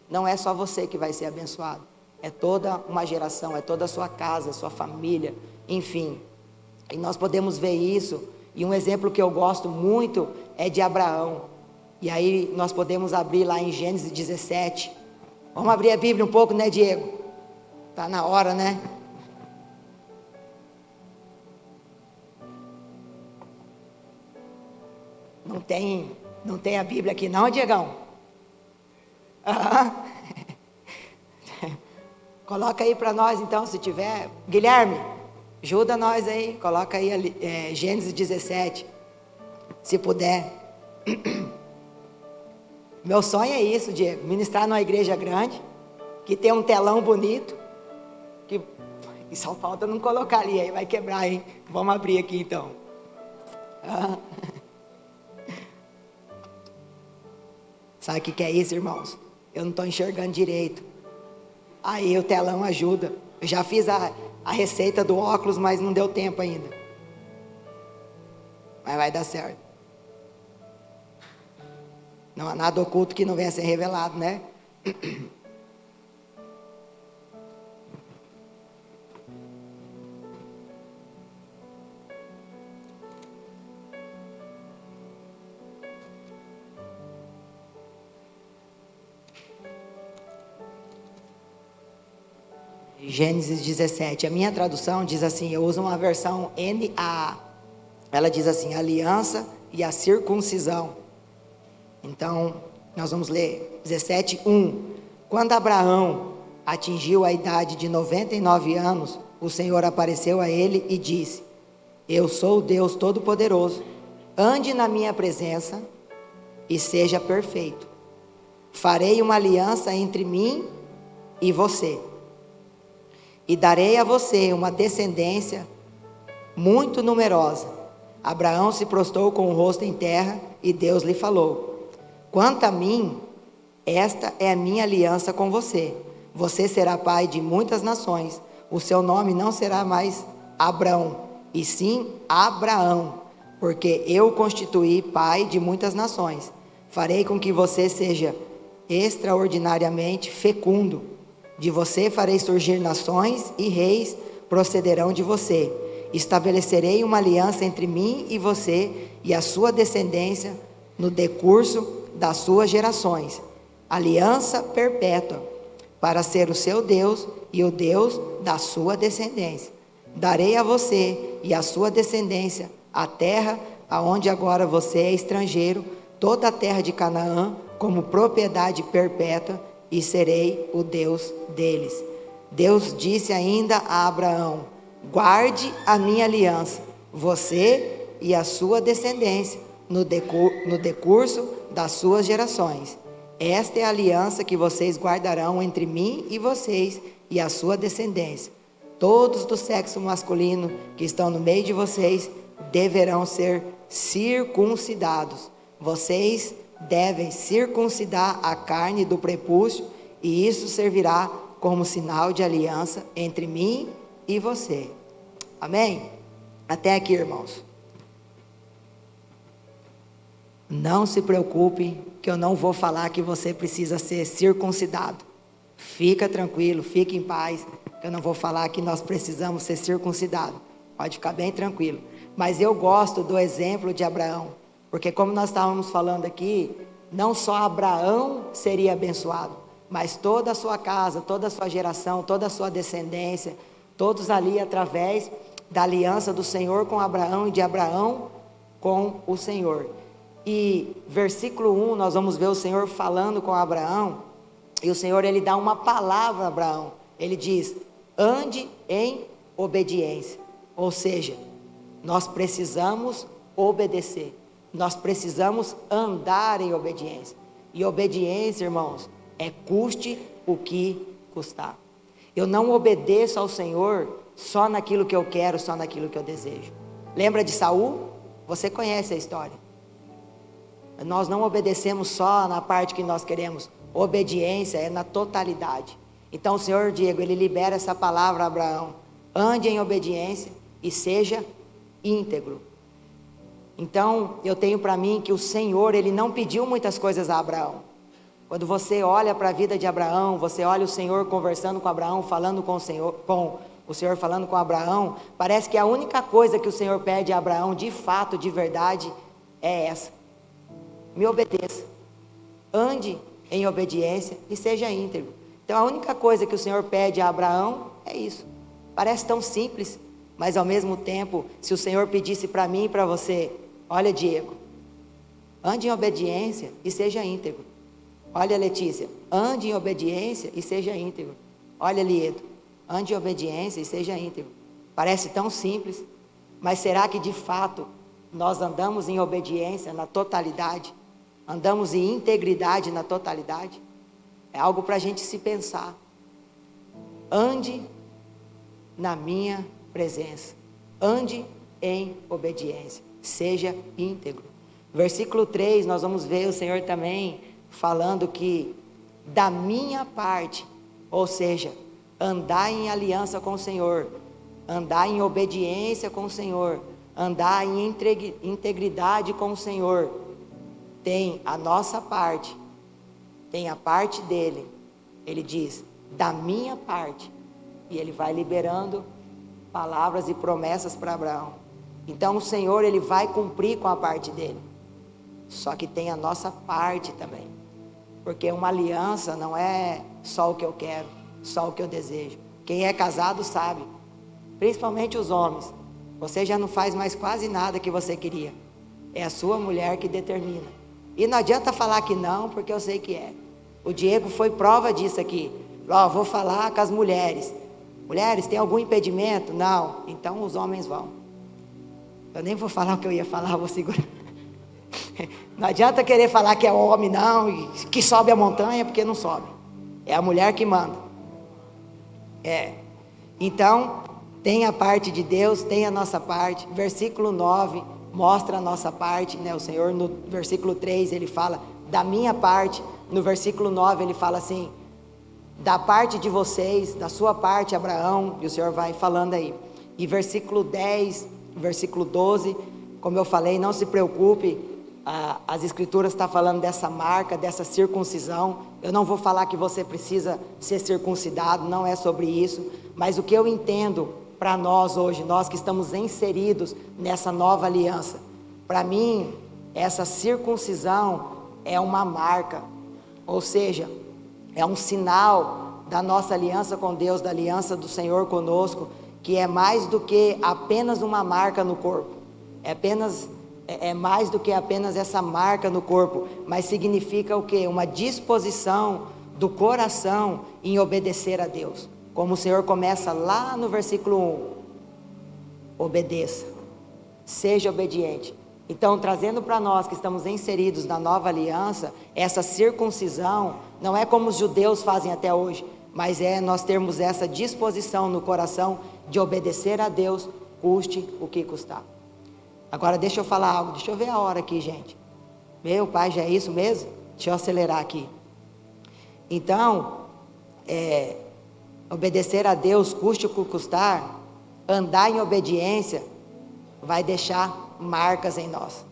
não é só você que vai ser abençoado, é toda uma geração, é toda a sua casa, a sua família, enfim. E nós podemos ver isso, e um exemplo que eu gosto muito é de Abraão. E aí nós podemos abrir lá em Gênesis 17. Vamos abrir a Bíblia um pouco, né, Diego? Está na hora, né? Não tem a Bíblia aqui não, Diegão? Coloca aí para nós então, se tiver. Guilherme, ajuda nós aí, coloca aí Gênesis 17, se puder. Meu sonho é isso, Diego, ministrar numa igreja grande, que tem um telão bonito, e só falta não colocar ali, aí vai quebrar, hein? Vamos abrir aqui então. Sabe o que é isso, irmãos? Eu não estou enxergando direito. Aí o telão ajuda. Eu já fiz a receita do óculos, mas não deu tempo ainda. Mas vai dar certo. Não há nada oculto que não venha a ser revelado, né? Gênesis 17, a minha tradução diz assim, eu uso uma versão NAA, ela diz assim, aliança e a circuncisão. Então, nós vamos ler 17:1. Quando Abraão atingiu a idade de 99 anos, o Senhor apareceu a ele e disse, eu sou o Deus Todo-Poderoso, ande na minha presença e seja perfeito. Farei uma aliança entre mim e você. E darei a você uma descendência muito numerosa. Abraão se prostrou com o rosto em terra e Deus lhe falou, quanto a mim, esta é a minha aliança com você. Você será pai de muitas nações. O seu nome não será mais Abrão, e sim Abraão, porque eu o constituí pai de muitas nações. Farei com que você seja extraordinariamente fecundo. De você farei surgir nações e reis procederão de você. Estabelecerei uma aliança entre mim e você e a sua descendência no decurso das suas gerações. Aliança perpétua, para ser o seu Deus e o Deus da sua descendência. Darei a você e a sua descendência a terra aonde agora você é estrangeiro, toda a terra de Canaã, como propriedade perpétua, e serei o Deus deles. Deus disse ainda a Abraão, guarde a minha aliança, você e a sua descendência, no decurso das suas gerações. Esta é a aliança que vocês guardarão entre mim e vocês e a sua descendência. Todos do sexo masculino que estão no meio de vocês deverão ser circuncidados. Vocês devem circuncidar a carne do prepúcio, e isso servirá como sinal de aliança entre mim e você. Amém? Até aqui, irmãos. Não se preocupe, que eu não vou falar que você precisa ser circuncidado. Fica tranquilo, fique em paz, que eu não vou falar que nós precisamos ser circuncidados. Pode ficar bem tranquilo. Mas eu gosto do exemplo de Abraão, porque como nós estávamos falando aqui, não só Abraão seria abençoado, mas toda a sua casa, toda a sua geração, toda a sua descendência, todos ali através da aliança do Senhor com Abraão e de Abraão com o Senhor. E versículo 1, nós vamos ver o Senhor falando com Abraão, e o Senhor ele dá uma palavra a Abraão, ele diz, ande em obediência, ou seja, nós precisamos obedecer, nós precisamos andar em obediência, e obediência, irmãos, é custe o que custar. Eu não obedeço ao Senhor só naquilo que eu quero, só naquilo que eu desejo. Lembra de Saul? Você conhece a história. Nós não obedecemos só na parte que nós queremos, obediência é na totalidade. Então o Senhor, Diego, ele libera essa palavra a Abraão, ande em obediência e seja íntegro. Então, eu tenho para mim que o Senhor, Ele não pediu muitas coisas a Abraão. Quando você olha para a vida de Abraão, você olha o Senhor conversando com Abraão, falando com o Senhor falando com Abraão, parece que a única coisa que o Senhor pede a Abraão, de fato, de verdade, é essa: me obedeça, ande em obediência e seja íntegro. Então a única coisa que o Senhor pede a Abraão é isso. Parece tão simples, mas ao mesmo tempo, se o Senhor pedisse para mim e para você: olha, Diego, ande em obediência e seja íntegro. Olha, Letícia, ande em obediência e seja íntegro. Olha, Lieto, ande em obediência e seja íntegro. Parece tão simples, mas será que de fato nós andamos em obediência na totalidade? Andamos em integridade na totalidade? É algo para a gente se pensar. Ande na minha presença, ande em obediência, seja íntegro. Versículo 3, nós vamos ver o Senhor também falando que da minha parte, ou seja, andar em aliança com o Senhor, andar em obediência com o Senhor, andar em integridade com o Senhor, tem a nossa parte, tem a parte dele. Ele diz, da minha parte, e ele vai liberando palavras e promessas para Abraão. Então o Senhor, ele vai cumprir com a parte dele, só que tem a nossa parte também, porque uma aliança não é só o que eu quero, só o que eu desejo. Quem é casado sabe, principalmente os homens, você já não faz mais quase nada que você queria, é a sua mulher que determina, e não adianta falar que não, porque eu sei que é. O Diego foi prova disso aqui. Vou falar com as mulheres. Mulheres, tem algum impedimento? Não, então os homens vão. Eu nem vou falar o que eu ia falar, vou segurar. Não adianta querer falar que é homem não, e que sobe a montanha, porque não sobe, é a mulher que manda. Então tem a parte de Deus, tem a nossa parte. Versículo 9 mostra a nossa parte, né? O Senhor no versículo 3 ele fala da minha parte, no versículo 9 ele fala assim, da parte de vocês, da sua parte, Abraão, e o Senhor vai falando aí. E versículo 10, versículo 12, como eu falei, não se preocupe, as escrituras estão falando dessa marca, dessa circuncisão. Eu não vou falar que você precisa ser circuncidado, não é sobre isso, mas o que eu entendo para nós hoje, nós que estamos inseridos nessa nova aliança, para mim, essa circuncisão é uma marca, ou seja, é um sinal da nossa aliança com Deus, da aliança do Senhor conosco, que é mais do que apenas uma marca no corpo, é mais do que apenas essa marca no corpo, mas significa o quê? Uma disposição do coração em obedecer a Deus, como o Senhor começa lá no versículo 1, obedeça, seja obediente. Então, trazendo para nós que estamos inseridos na nova aliança, essa circuncisão não é como os judeus fazem até hoje, mas é nós termos essa disposição no coração de obedecer a Deus, custe o que custar. Agora deixa eu falar algo, deixa eu ver a hora aqui, gente. Meu pai, já é isso mesmo? Deixa eu acelerar aqui. Então, obedecer a Deus, custe o que custar, andar em obediência, vai deixar marcas em nós,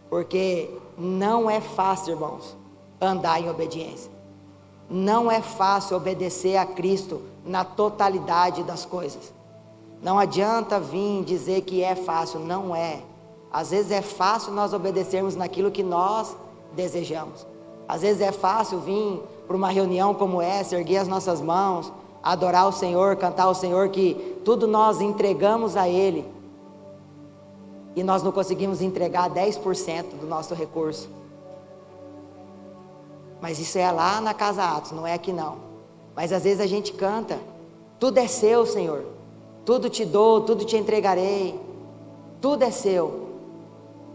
porque não é fácil, irmãos, andar em obediência, não é fácil obedecer a Cristo na totalidade das coisas. Não adianta vir dizer que é fácil, não é. Às vezes é fácil nós obedecermos naquilo que nós desejamos, às vezes é fácil vir para uma reunião como essa, erguer as nossas mãos, adorar o Senhor, cantar ao Senhor, que tudo nós entregamos a Ele, e nós não conseguimos entregar 10% do nosso recurso. Mas isso é lá na Casa Atos, não é aqui não. Mas às vezes a gente canta, tudo é seu, Senhor, tudo te dou, tudo te entregarei, tudo é seu,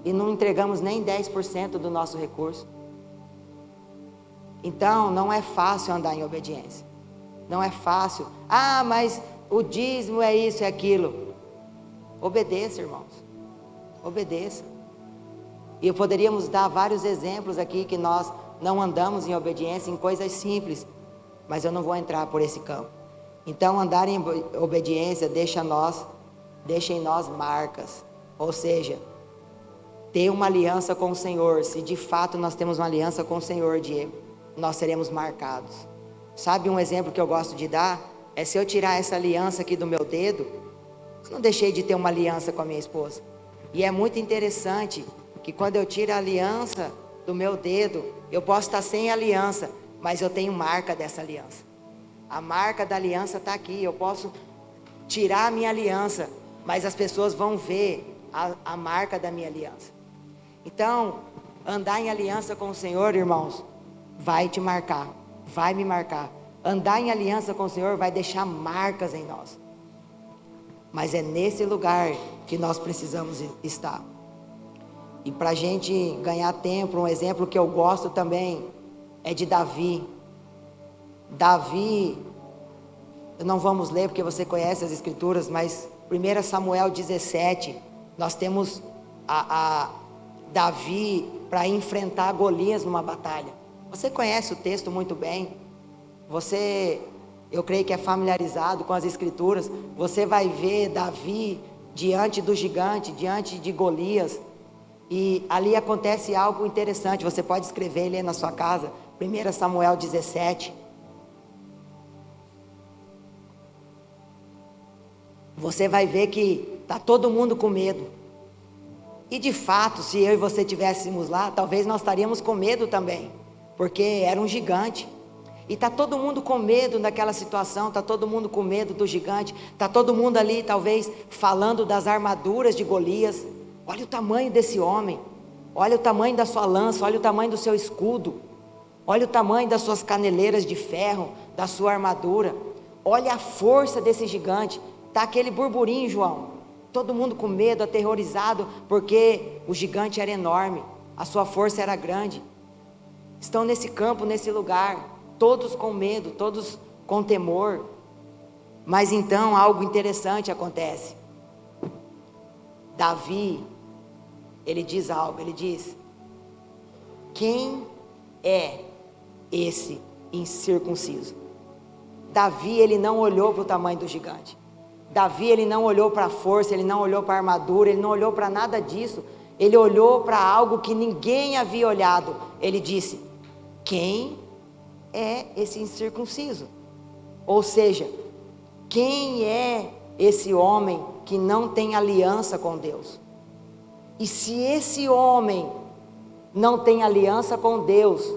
e não entregamos nem 10% do nosso recurso. Então não é fácil andar em obediência, não é fácil. Mas o dízimo é isso, é aquilo. Obedeça, irmãos, obedeça. E poderíamos dar vários exemplos aqui que nós não andamos em obediência em coisas simples, mas eu não vou entrar por esse campo. Então andar em obediência deixa em nós marcas, Ou seja, ter uma aliança com o Senhor. Se de fato nós temos uma aliança com o Senhor, Diego, nós seremos marcados. Sabe um exemplo que eu gosto de dar? É se eu tirar essa aliança aqui do meu dedo, eu não deixei de ter uma aliança com a minha esposa. E é muito interessante que quando eu tiro a aliança do meu dedo, eu posso estar sem aliança, mas eu tenho marca dessa aliança. A marca da aliança está aqui. Eu posso tirar a minha aliança, mas as pessoas vão ver a marca da minha aliança. Então, andar em aliança com o Senhor, irmãos, vai te marcar, vai me marcar. Andar em aliança com o Senhor vai deixar marcas em nós. Mas é nesse lugar que nós precisamos estar. E para a gente ganhar tempo, um exemplo que eu gosto também é de Davi. Davi, não vamos ler porque você conhece as escrituras, mas 1 Samuel 17, nós temos Davi para enfrentar Golias numa batalha. Você conhece o texto muito bem. Eu creio que é familiarizado com as escrituras. Você vai ver Davi diante do gigante, diante de Golias. E ali acontece algo interessante. Você pode escrever e ler na sua casa. 1 Samuel 17. Você vai ver que está todo mundo com medo. E de fato, se eu e você estivéssemos lá, talvez nós estaríamos com medo também. Porque era um gigante. E está todo mundo com medo naquela situação, está todo mundo com medo do gigante, está todo mundo ali talvez falando das armaduras de Golias. Olha o tamanho desse homem, olha o tamanho da sua lança, olha o tamanho do seu escudo, olha o tamanho das suas caneleiras de ferro, da sua armadura, olha a força desse gigante. Está aquele burburinho, João, todo mundo com medo, aterrorizado, porque o gigante era enorme, a sua força era grande. Estão nesse campo, nesse lugar, todos com medo, todos com temor. Mas então algo interessante acontece. Davi, ele diz algo, ele diz: quem é esse incircunciso? Davi, ele não olhou para o tamanho do gigante. Davi, ele não olhou para a força, ele não olhou para a armadura, ele não olhou para nada disso. Ele olhou para algo que ninguém havia olhado. Ele disse: quem é esse incircunciso? Ou seja, quem é esse homem que não tem aliança com Deus? E se esse homem não tem aliança com Deus,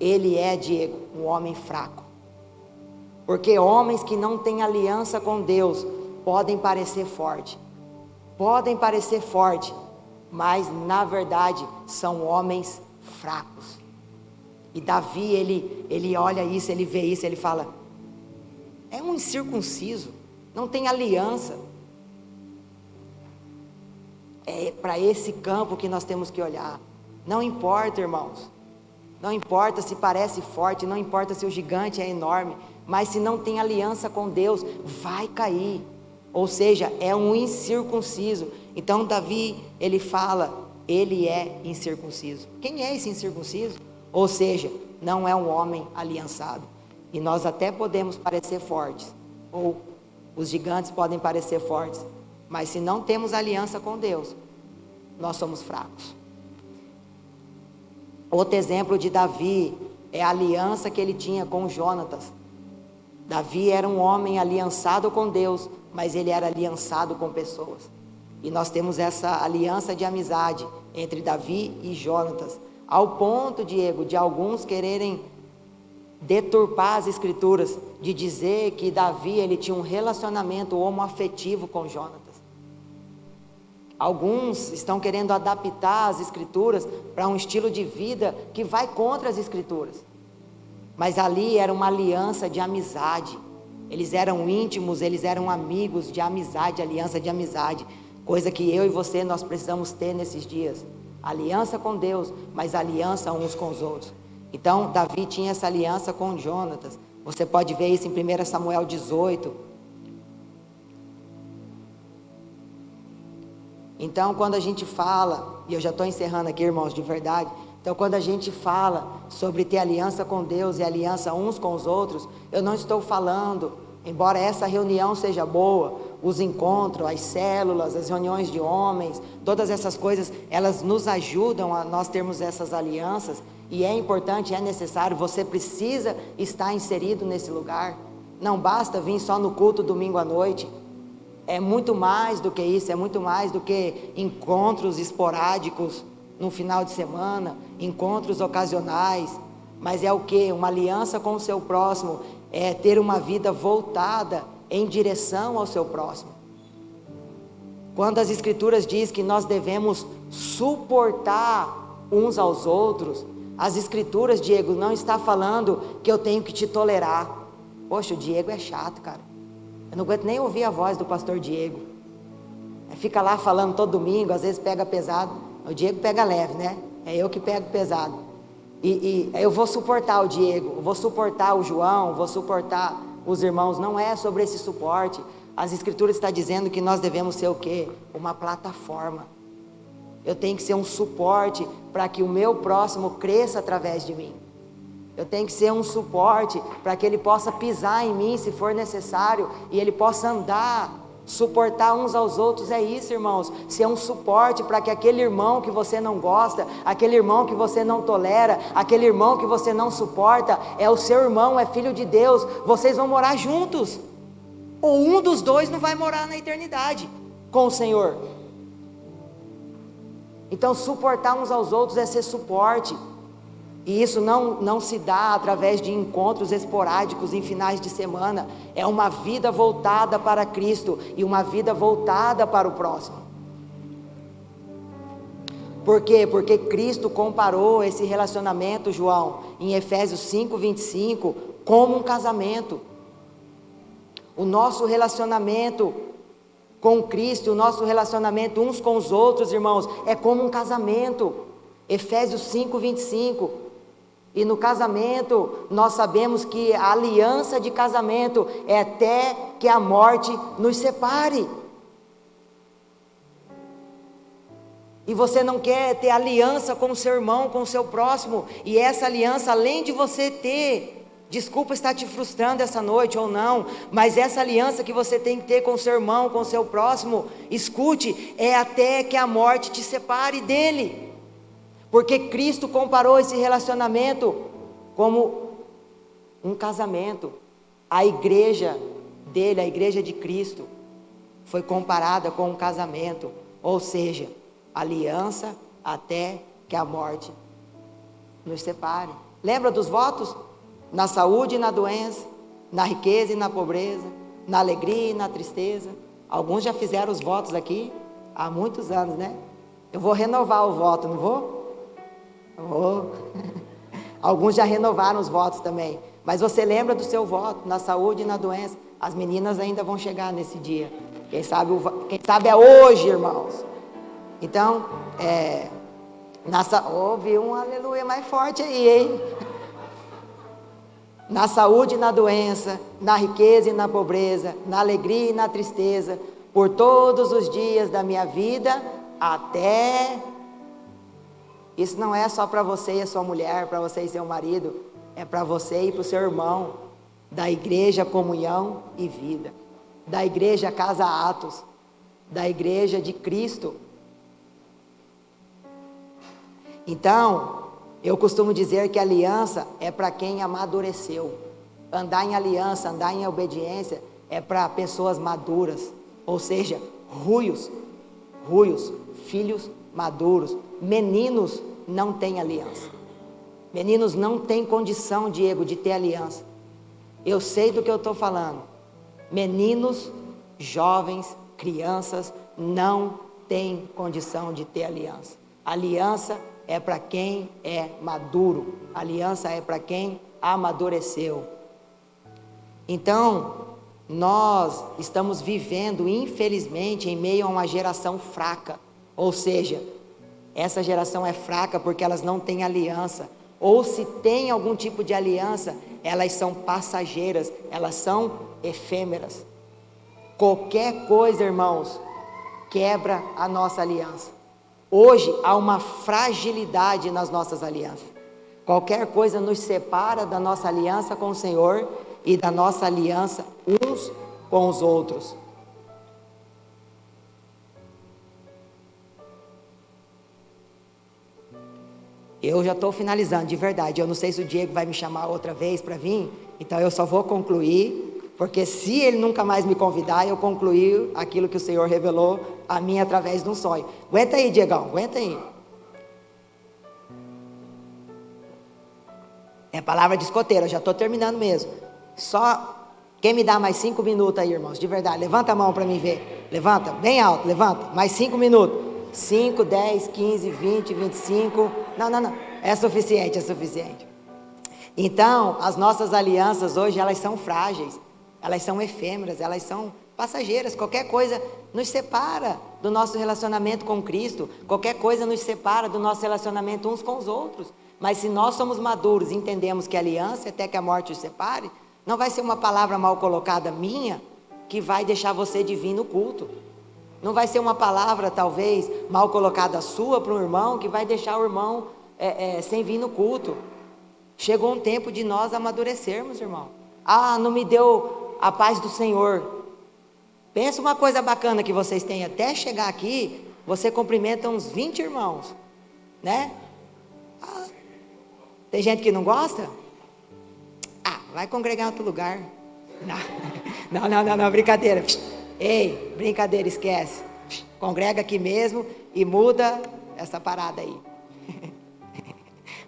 ele é, Diego, um homem fraco. Porque homens que não têm aliança com Deus podem parecer fortes, mas na verdade são homens fracos. E Davi, ele olha isso, ele vê isso, ele fala: é um incircunciso, não tem aliança. É para esse campo que nós temos que olhar. Não importa, irmãos, não importa se parece forte, não importa se o gigante é enorme, mas se não tem aliança com Deus, vai cair. Ou seja, é um incircunciso. Então Davi, ele fala, ele é incircunciso. Quem é esse incircunciso? Ou seja, não é um homem aliançado. E nós até podemos parecer fortes, ou os gigantes podem parecer fortes, mas se não temos aliança com Deus, nós somos fracos. Outro exemplo de Davi é a aliança que ele tinha com Jonatas. Davi era um homem aliançado com Deus, mas ele era aliançado com pessoas. E nós temos essa aliança de amizade entre Davi e Jonatas, ao ponto, Diego, de alguns quererem deturpar as escrituras, de dizer que Davi, ele tinha um relacionamento homoafetivo com Jonatas. Alguns estão querendo adaptar as escrituras para um estilo de vida que vai contra as escrituras. Mas ali era uma aliança de amizade. Eles eram íntimos, eles eram amigos de amizade, aliança de amizade. Coisa que eu e você, nós precisamos ter nesses dias. Aliança com Deus, mas aliança uns com os outros. Então, Davi tinha essa aliança com Jonatas. Você pode ver isso em 1 Samuel 18. Então, quando a gente fala, e eu já estou encerrando aqui, irmãos, de verdade. Então, quando a gente fala sobre ter aliança com Deus e aliança uns com os outros, eu não estou falando, embora essa reunião seja boa, os encontros, as células, as reuniões de homens, todas essas coisas, elas nos ajudam a nós termos essas alianças, e é importante, é necessário, você precisa estar inserido nesse lugar. Não basta vir só no culto domingo à noite, é muito mais do que isso, é muito mais do que encontros esporádicos no final de semana, encontros ocasionais, mas é o que? Uma aliança com o seu próximo, é ter uma vida voltada em direção ao seu próximo. Quando as escrituras dizem que nós devemos suportar uns aos outros, as escrituras, Diego, não está falando que eu tenho que te tolerar. Poxa, o Diego é chato, cara, eu não aguento nem ouvir a voz do pastor Diego, fica lá falando todo domingo, às vezes pega pesado. O Diego pega leve, né? É eu que pego pesado, e eu vou suportar o Diego, eu vou suportar o João, vou suportar os irmãos. Não é sobre esse suporte. As escrituras estão dizendo que nós devemos ser o quê? Uma plataforma. Eu tenho que ser um suporte para que o meu próximo cresça através de mim. Eu tenho que ser um suporte para que ele possa pisar em mim se for necessário, e ele possa andar, suportar uns aos outros. É isso, irmãos, ser um suporte para que aquele irmão que você não gosta, aquele irmão que você não tolera, aquele irmão que você não suporta, é o seu irmão, é filho de Deus, vocês vão morar juntos, ou um dos dois não vai morar na eternidade com o Senhor. Então suportar uns aos outros é ser suporte, e isso não se dá através de encontros esporádicos em finais de semana. É uma vida voltada para Cristo e uma vida voltada para o próximo. Por quê? Porque Cristo comparou esse relacionamento, João, em Efésios 5:25, como um casamento. O nosso relacionamento com Cristo, o nosso relacionamento uns com os outros, irmãos, é como um casamento. Efésios 5:25. E no casamento, nós sabemos que a aliança de casamento é até que a morte nos separe. E você não quer ter aliança com o seu irmão, com o seu próximo, e essa aliança, além de você ter, desculpa estar te frustrando essa noite ou não, mas essa aliança que você tem que ter com o seu irmão, com o seu próximo, escute, é até que a morte te separe dele. Porque Cristo comparou esse relacionamento como um casamento. A igreja dele, a igreja de Cristo, foi comparada com um casamento, ou seja, aliança até que a morte nos separe. Lembra dos votos? Na saúde e na doença, na riqueza e na pobreza, na alegria e na tristeza. Alguns já fizeram os votos aqui há muitos anos, né? Eu vou renovar o voto, não vou? Alguns já renovaram os votos também, mas você lembra do seu voto na saúde e na doença? As meninas ainda vão chegar nesse dia, quem sabe é hoje, irmãos. Então, ouve um aleluia mais forte aí, hein? Na saúde e na doença, na riqueza e na pobreza, na alegria e na tristeza, por todos os dias da minha vida, até... Isso não é só para você e a sua mulher, para você e seu marido, é para você e para o seu irmão, da igreja Comunhão e Vida, da igreja Casa Atos, da igreja de Cristo. Então, eu costumo dizer que a aliança é para quem amadureceu. Andar em aliança, andar em obediência, é para pessoas maduras, ou seja, ruios, filhos maduros. Meninos não têm aliança. Meninos não têm condição, Diego, de ter aliança. Eu sei do que eu estou falando. Meninos, jovens, crianças não têm condição de ter aliança. Aliança é para quem é maduro. Aliança é para quem amadureceu. Então, nós estamos vivendo, infelizmente, em meio a uma geração fraca. Ou seja, essa geração é fraca porque elas não têm aliança, ou se tem algum tipo de aliança, elas são passageiras, elas são efêmeras. Qualquer coisa, irmãos, quebra a nossa aliança. Hoje há uma fragilidade nas nossas alianças. Qualquer coisa nos separa da nossa aliança com o Senhor e da nossa aliança uns com os outros. Eu já estou finalizando, de verdade. Eu não sei se o Diego vai me chamar outra vez para vir, então eu só vou concluir, porque se ele nunca mais me convidar, eu concluí aquilo que o Senhor revelou a mim através de um sonho. Aguenta aí, Diegão, aguenta aí. É palavra de escoteiro, eu já estou terminando mesmo. Só quem me dá mais 5 minutos aí, irmãos, de verdade. Levanta a mão para mim ver. Levanta, bem alto, levanta. Mais 5 minutos. 5, 10, 15, 20, 25. Não. É suficiente, é suficiente. Então, as nossas alianças hoje, elas são frágeis. Elas são efêmeras, elas são passageiras. Qualquer coisa nos separa do nosso relacionamento com Cristo. Qualquer coisa nos separa do nosso relacionamento uns com os outros. Mas se nós somos maduros e entendemos que a aliança até que a morte os separe, não vai ser uma palavra mal colocada minha que vai deixar você de vir no culto. Não vai ser uma palavra talvez mal colocada sua para um irmão que vai deixar o irmão sem vir no culto. Chegou um tempo de nós amadurecermos, irmão. Ah, não me deu a paz do Senhor. Pensa uma coisa bacana que vocês têm. Até chegar aqui, você cumprimenta uns 20 irmãos, né? Ah, tem gente que não gosta? Ah, vai congregar em outro lugar. Não, brincadeira. Ei, brincadeira, esquece. Congrega aqui mesmo e muda essa parada aí.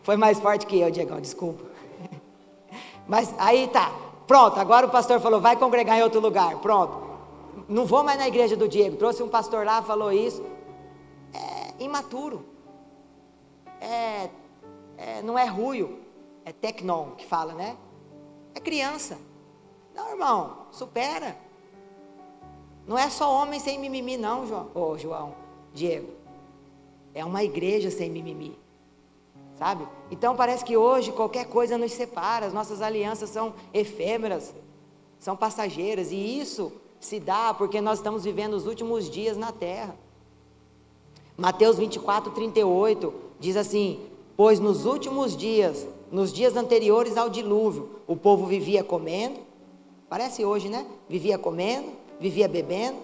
Foi mais forte que eu, Diegão, desculpa. Mas aí tá, pronto, agora o pastor falou, vai congregar em outro lugar, pronto. Não vou mais na igreja do Diego, trouxe um pastor lá, falou isso. É imaturo. Não é ruio, é tecnon que fala, né? É criança. Não, irmão, supera. Não é só homem sem mimimi não, Diego. É uma igreja sem mimimi, sabe? Então parece que hoje qualquer coisa nos separa, as nossas alianças são efêmeras, são passageiras, e isso se dá porque nós estamos vivendo os últimos dias na terra. Mateus 24, 38, diz assim, pois nos últimos dias, nos dias anteriores ao dilúvio, o povo vivia comendo, parece hoje, né? Vivia comendo, vivia bebendo,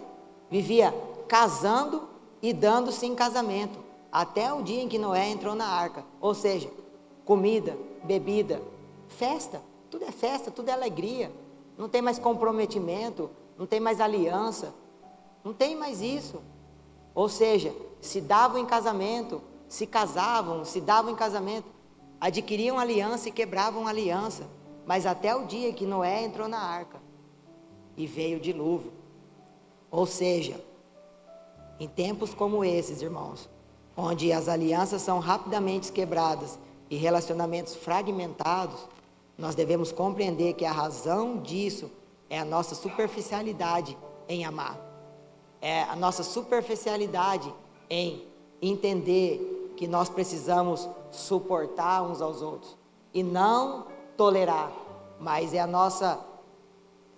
vivia casando e dando-se em casamento, até o dia em que Noé entrou na arca. Ou seja, comida, bebida, festa, tudo é alegria, não tem mais comprometimento, não tem mais aliança, não tem mais isso. Ou seja, se davam em casamento, se casavam, se davam em casamento, adquiriam aliança e quebravam aliança, mas até o dia que Noé entrou na arca e veio o dilúvio. Ou seja, em tempos como esses, irmãos, onde as alianças são rapidamente quebradas e relacionamentos fragmentados, nós devemos compreender que a razão disso é a nossa superficialidade em amar. É a nossa superficialidade em entender que nós precisamos suportar uns aos outros e não tolerar, mas é a nossa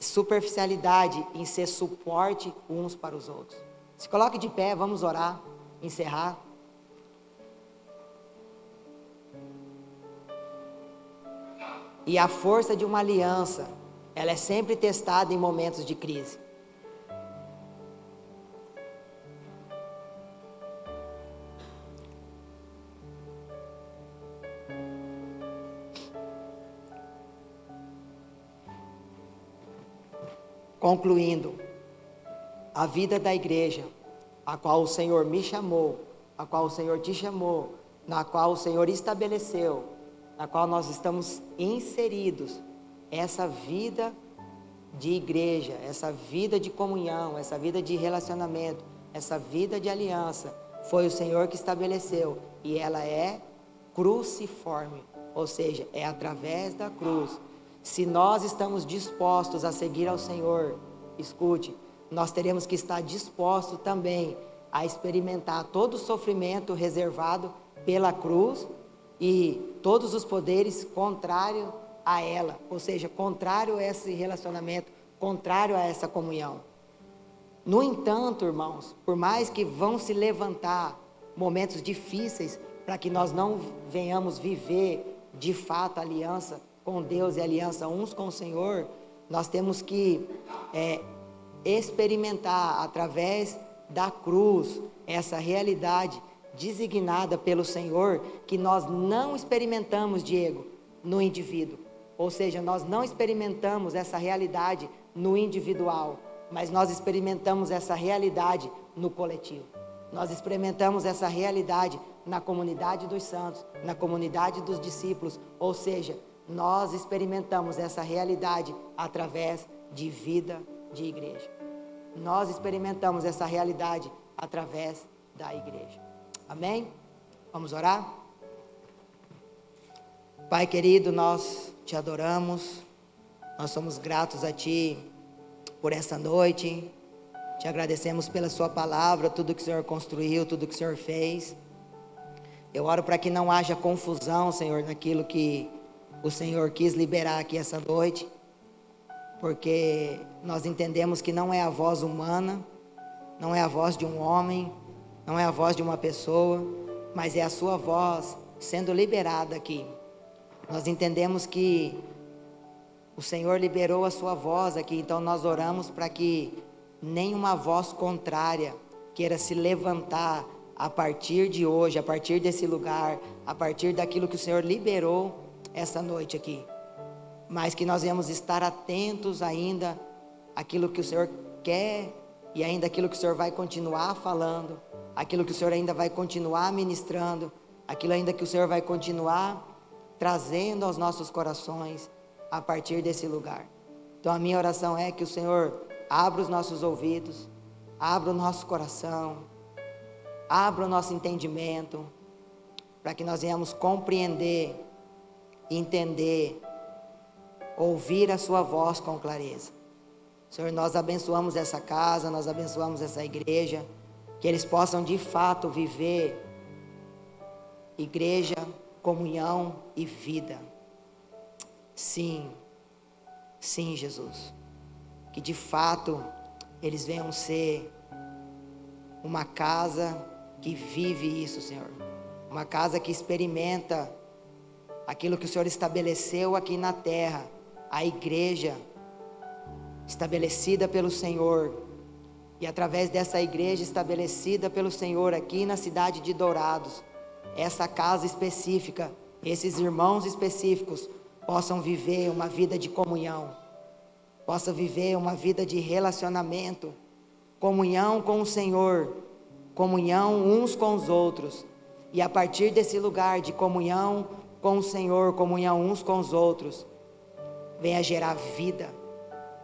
superficialidade em ser suporte uns para os outros. Se coloque de pé, vamos orar, encerrar. E a força de uma aliança, ela é sempre testada em momentos de crise. Concluindo, a vida da igreja, a qual o Senhor me chamou, a qual o Senhor te chamou, na qual o Senhor estabeleceu, na qual nós estamos inseridos, essa vida de igreja, essa vida de comunhão, essa vida de relacionamento, essa vida de aliança, foi o Senhor que estabeleceu, e ela é cruciforme, ou seja, é através da cruz. Se nós estamos dispostos a seguir ao Senhor, escute, nós teremos que estar dispostos também a experimentar todo o sofrimento reservado pela cruz e todos os poderes contrários a ela, ou seja, contrário a esse relacionamento, contrário a essa comunhão. No entanto, irmãos, por mais que vão se levantar momentos difíceis para que nós não venhamos viver de fato a aliança com Deus e aliança uns com o Senhor, nós temos que experimentar através da cruz essa realidade designada pelo Senhor, que nós não experimentamos, Diego, no indivíduo. Ou seja, nós não experimentamos essa realidade no individual, mas nós experimentamos essa realidade no coletivo. Nós experimentamos essa realidade na comunidade dos santos, na comunidade dos discípulos, ou seja, nós experimentamos essa realidade através de vida de igreja. Nós experimentamos essa realidade através da igreja. Amém? Vamos orar? Pai querido, nós te adoramos, nós somos gratos a Ti por essa noite, te agradecemos pela Sua palavra, tudo que o Senhor construiu, tudo que o Senhor fez. Eu oro para que não haja confusão, Senhor, naquilo que o Senhor quis liberar aqui essa noite, porque nós entendemos que não é a voz humana, não é a voz de um homem, não é a voz de uma pessoa, mas é a Sua voz sendo liberada aqui. Nós entendemos que o Senhor liberou a Sua voz aqui, então nós oramos para que nenhuma voz contrária queira se levantar a partir de hoje, a partir desse lugar, a partir daquilo que o Senhor liberou essa noite aqui, mas que nós venhamos estar atentos ainda àquilo que o Senhor quer e ainda aquilo que o Senhor vai continuar falando, aquilo que o Senhor ainda vai continuar ministrando, aquilo ainda que o Senhor vai continuar trazendo aos nossos corações a partir desse lugar. Então a minha oração é que o Senhor abra os nossos ouvidos, abra o nosso coração, abra o nosso entendimento, para que nós venhamos compreender, entender, ouvir a Sua voz com clareza. Senhor, nós abençoamos essa casa, nós abençoamos essa igreja, que eles possam de fato viver igreja, comunhão e vida. Sim, sim, Jesus, que de fato eles venham ser uma casa que vive isso, Senhor, uma casa que experimenta aquilo que o Senhor estabeleceu aqui na terra, a igreja estabelecida pelo Senhor, e através dessa igreja estabelecida pelo Senhor aqui na cidade de Dourados, essa casa específica, esses irmãos específicos possam viver uma vida de comunhão, possam viver uma vida de relacionamento, comunhão com o Senhor, comunhão uns com os outros, e a partir desse lugar de comunhão com o Senhor, comunhão uns com os outros, venha gerar vida.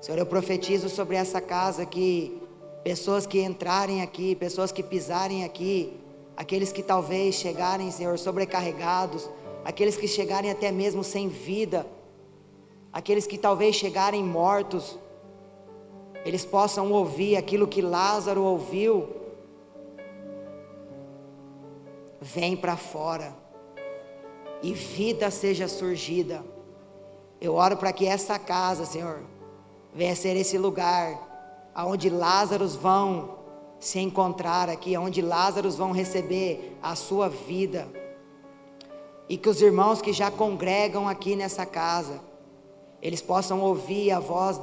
Senhor, eu profetizo sobre essa casa que pessoas que entrarem aqui, pessoas que pisarem aqui, aqueles que talvez chegarem, Senhor, sobrecarregados, aqueles que chegarem até mesmo sem vida, aqueles que talvez chegarem mortos, eles possam ouvir aquilo que Lázaro ouviu. Vem para fora e vida seja surgida. Eu oro para que essa casa, Senhor, venha ser esse lugar aonde Lázaros vão se encontrar aqui, aonde Lázaros vão receber a sua vida, e que os irmãos que já congregam aqui nessa casa, eles possam ouvir a voz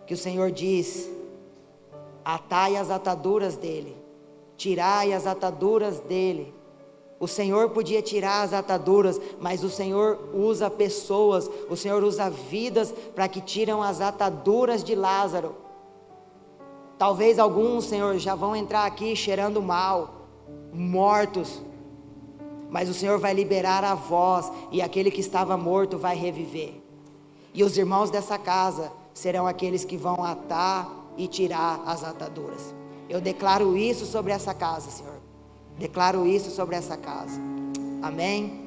que o Senhor diz: atai as ataduras dele, tirai as ataduras dele. O Senhor podia tirar as ataduras, mas o Senhor usa pessoas, o Senhor usa vidas para que tiram as ataduras de Lázaro. Talvez alguns, Senhor, já vão entrar aqui cheirando mal, mortos, mas o Senhor vai liberar a voz e aquele que estava morto vai reviver. E os irmãos dessa casa serão aqueles que vão atar e tirar as ataduras. Eu declaro isso sobre essa casa, Senhor. Declaro isso sobre essa casa. Amém.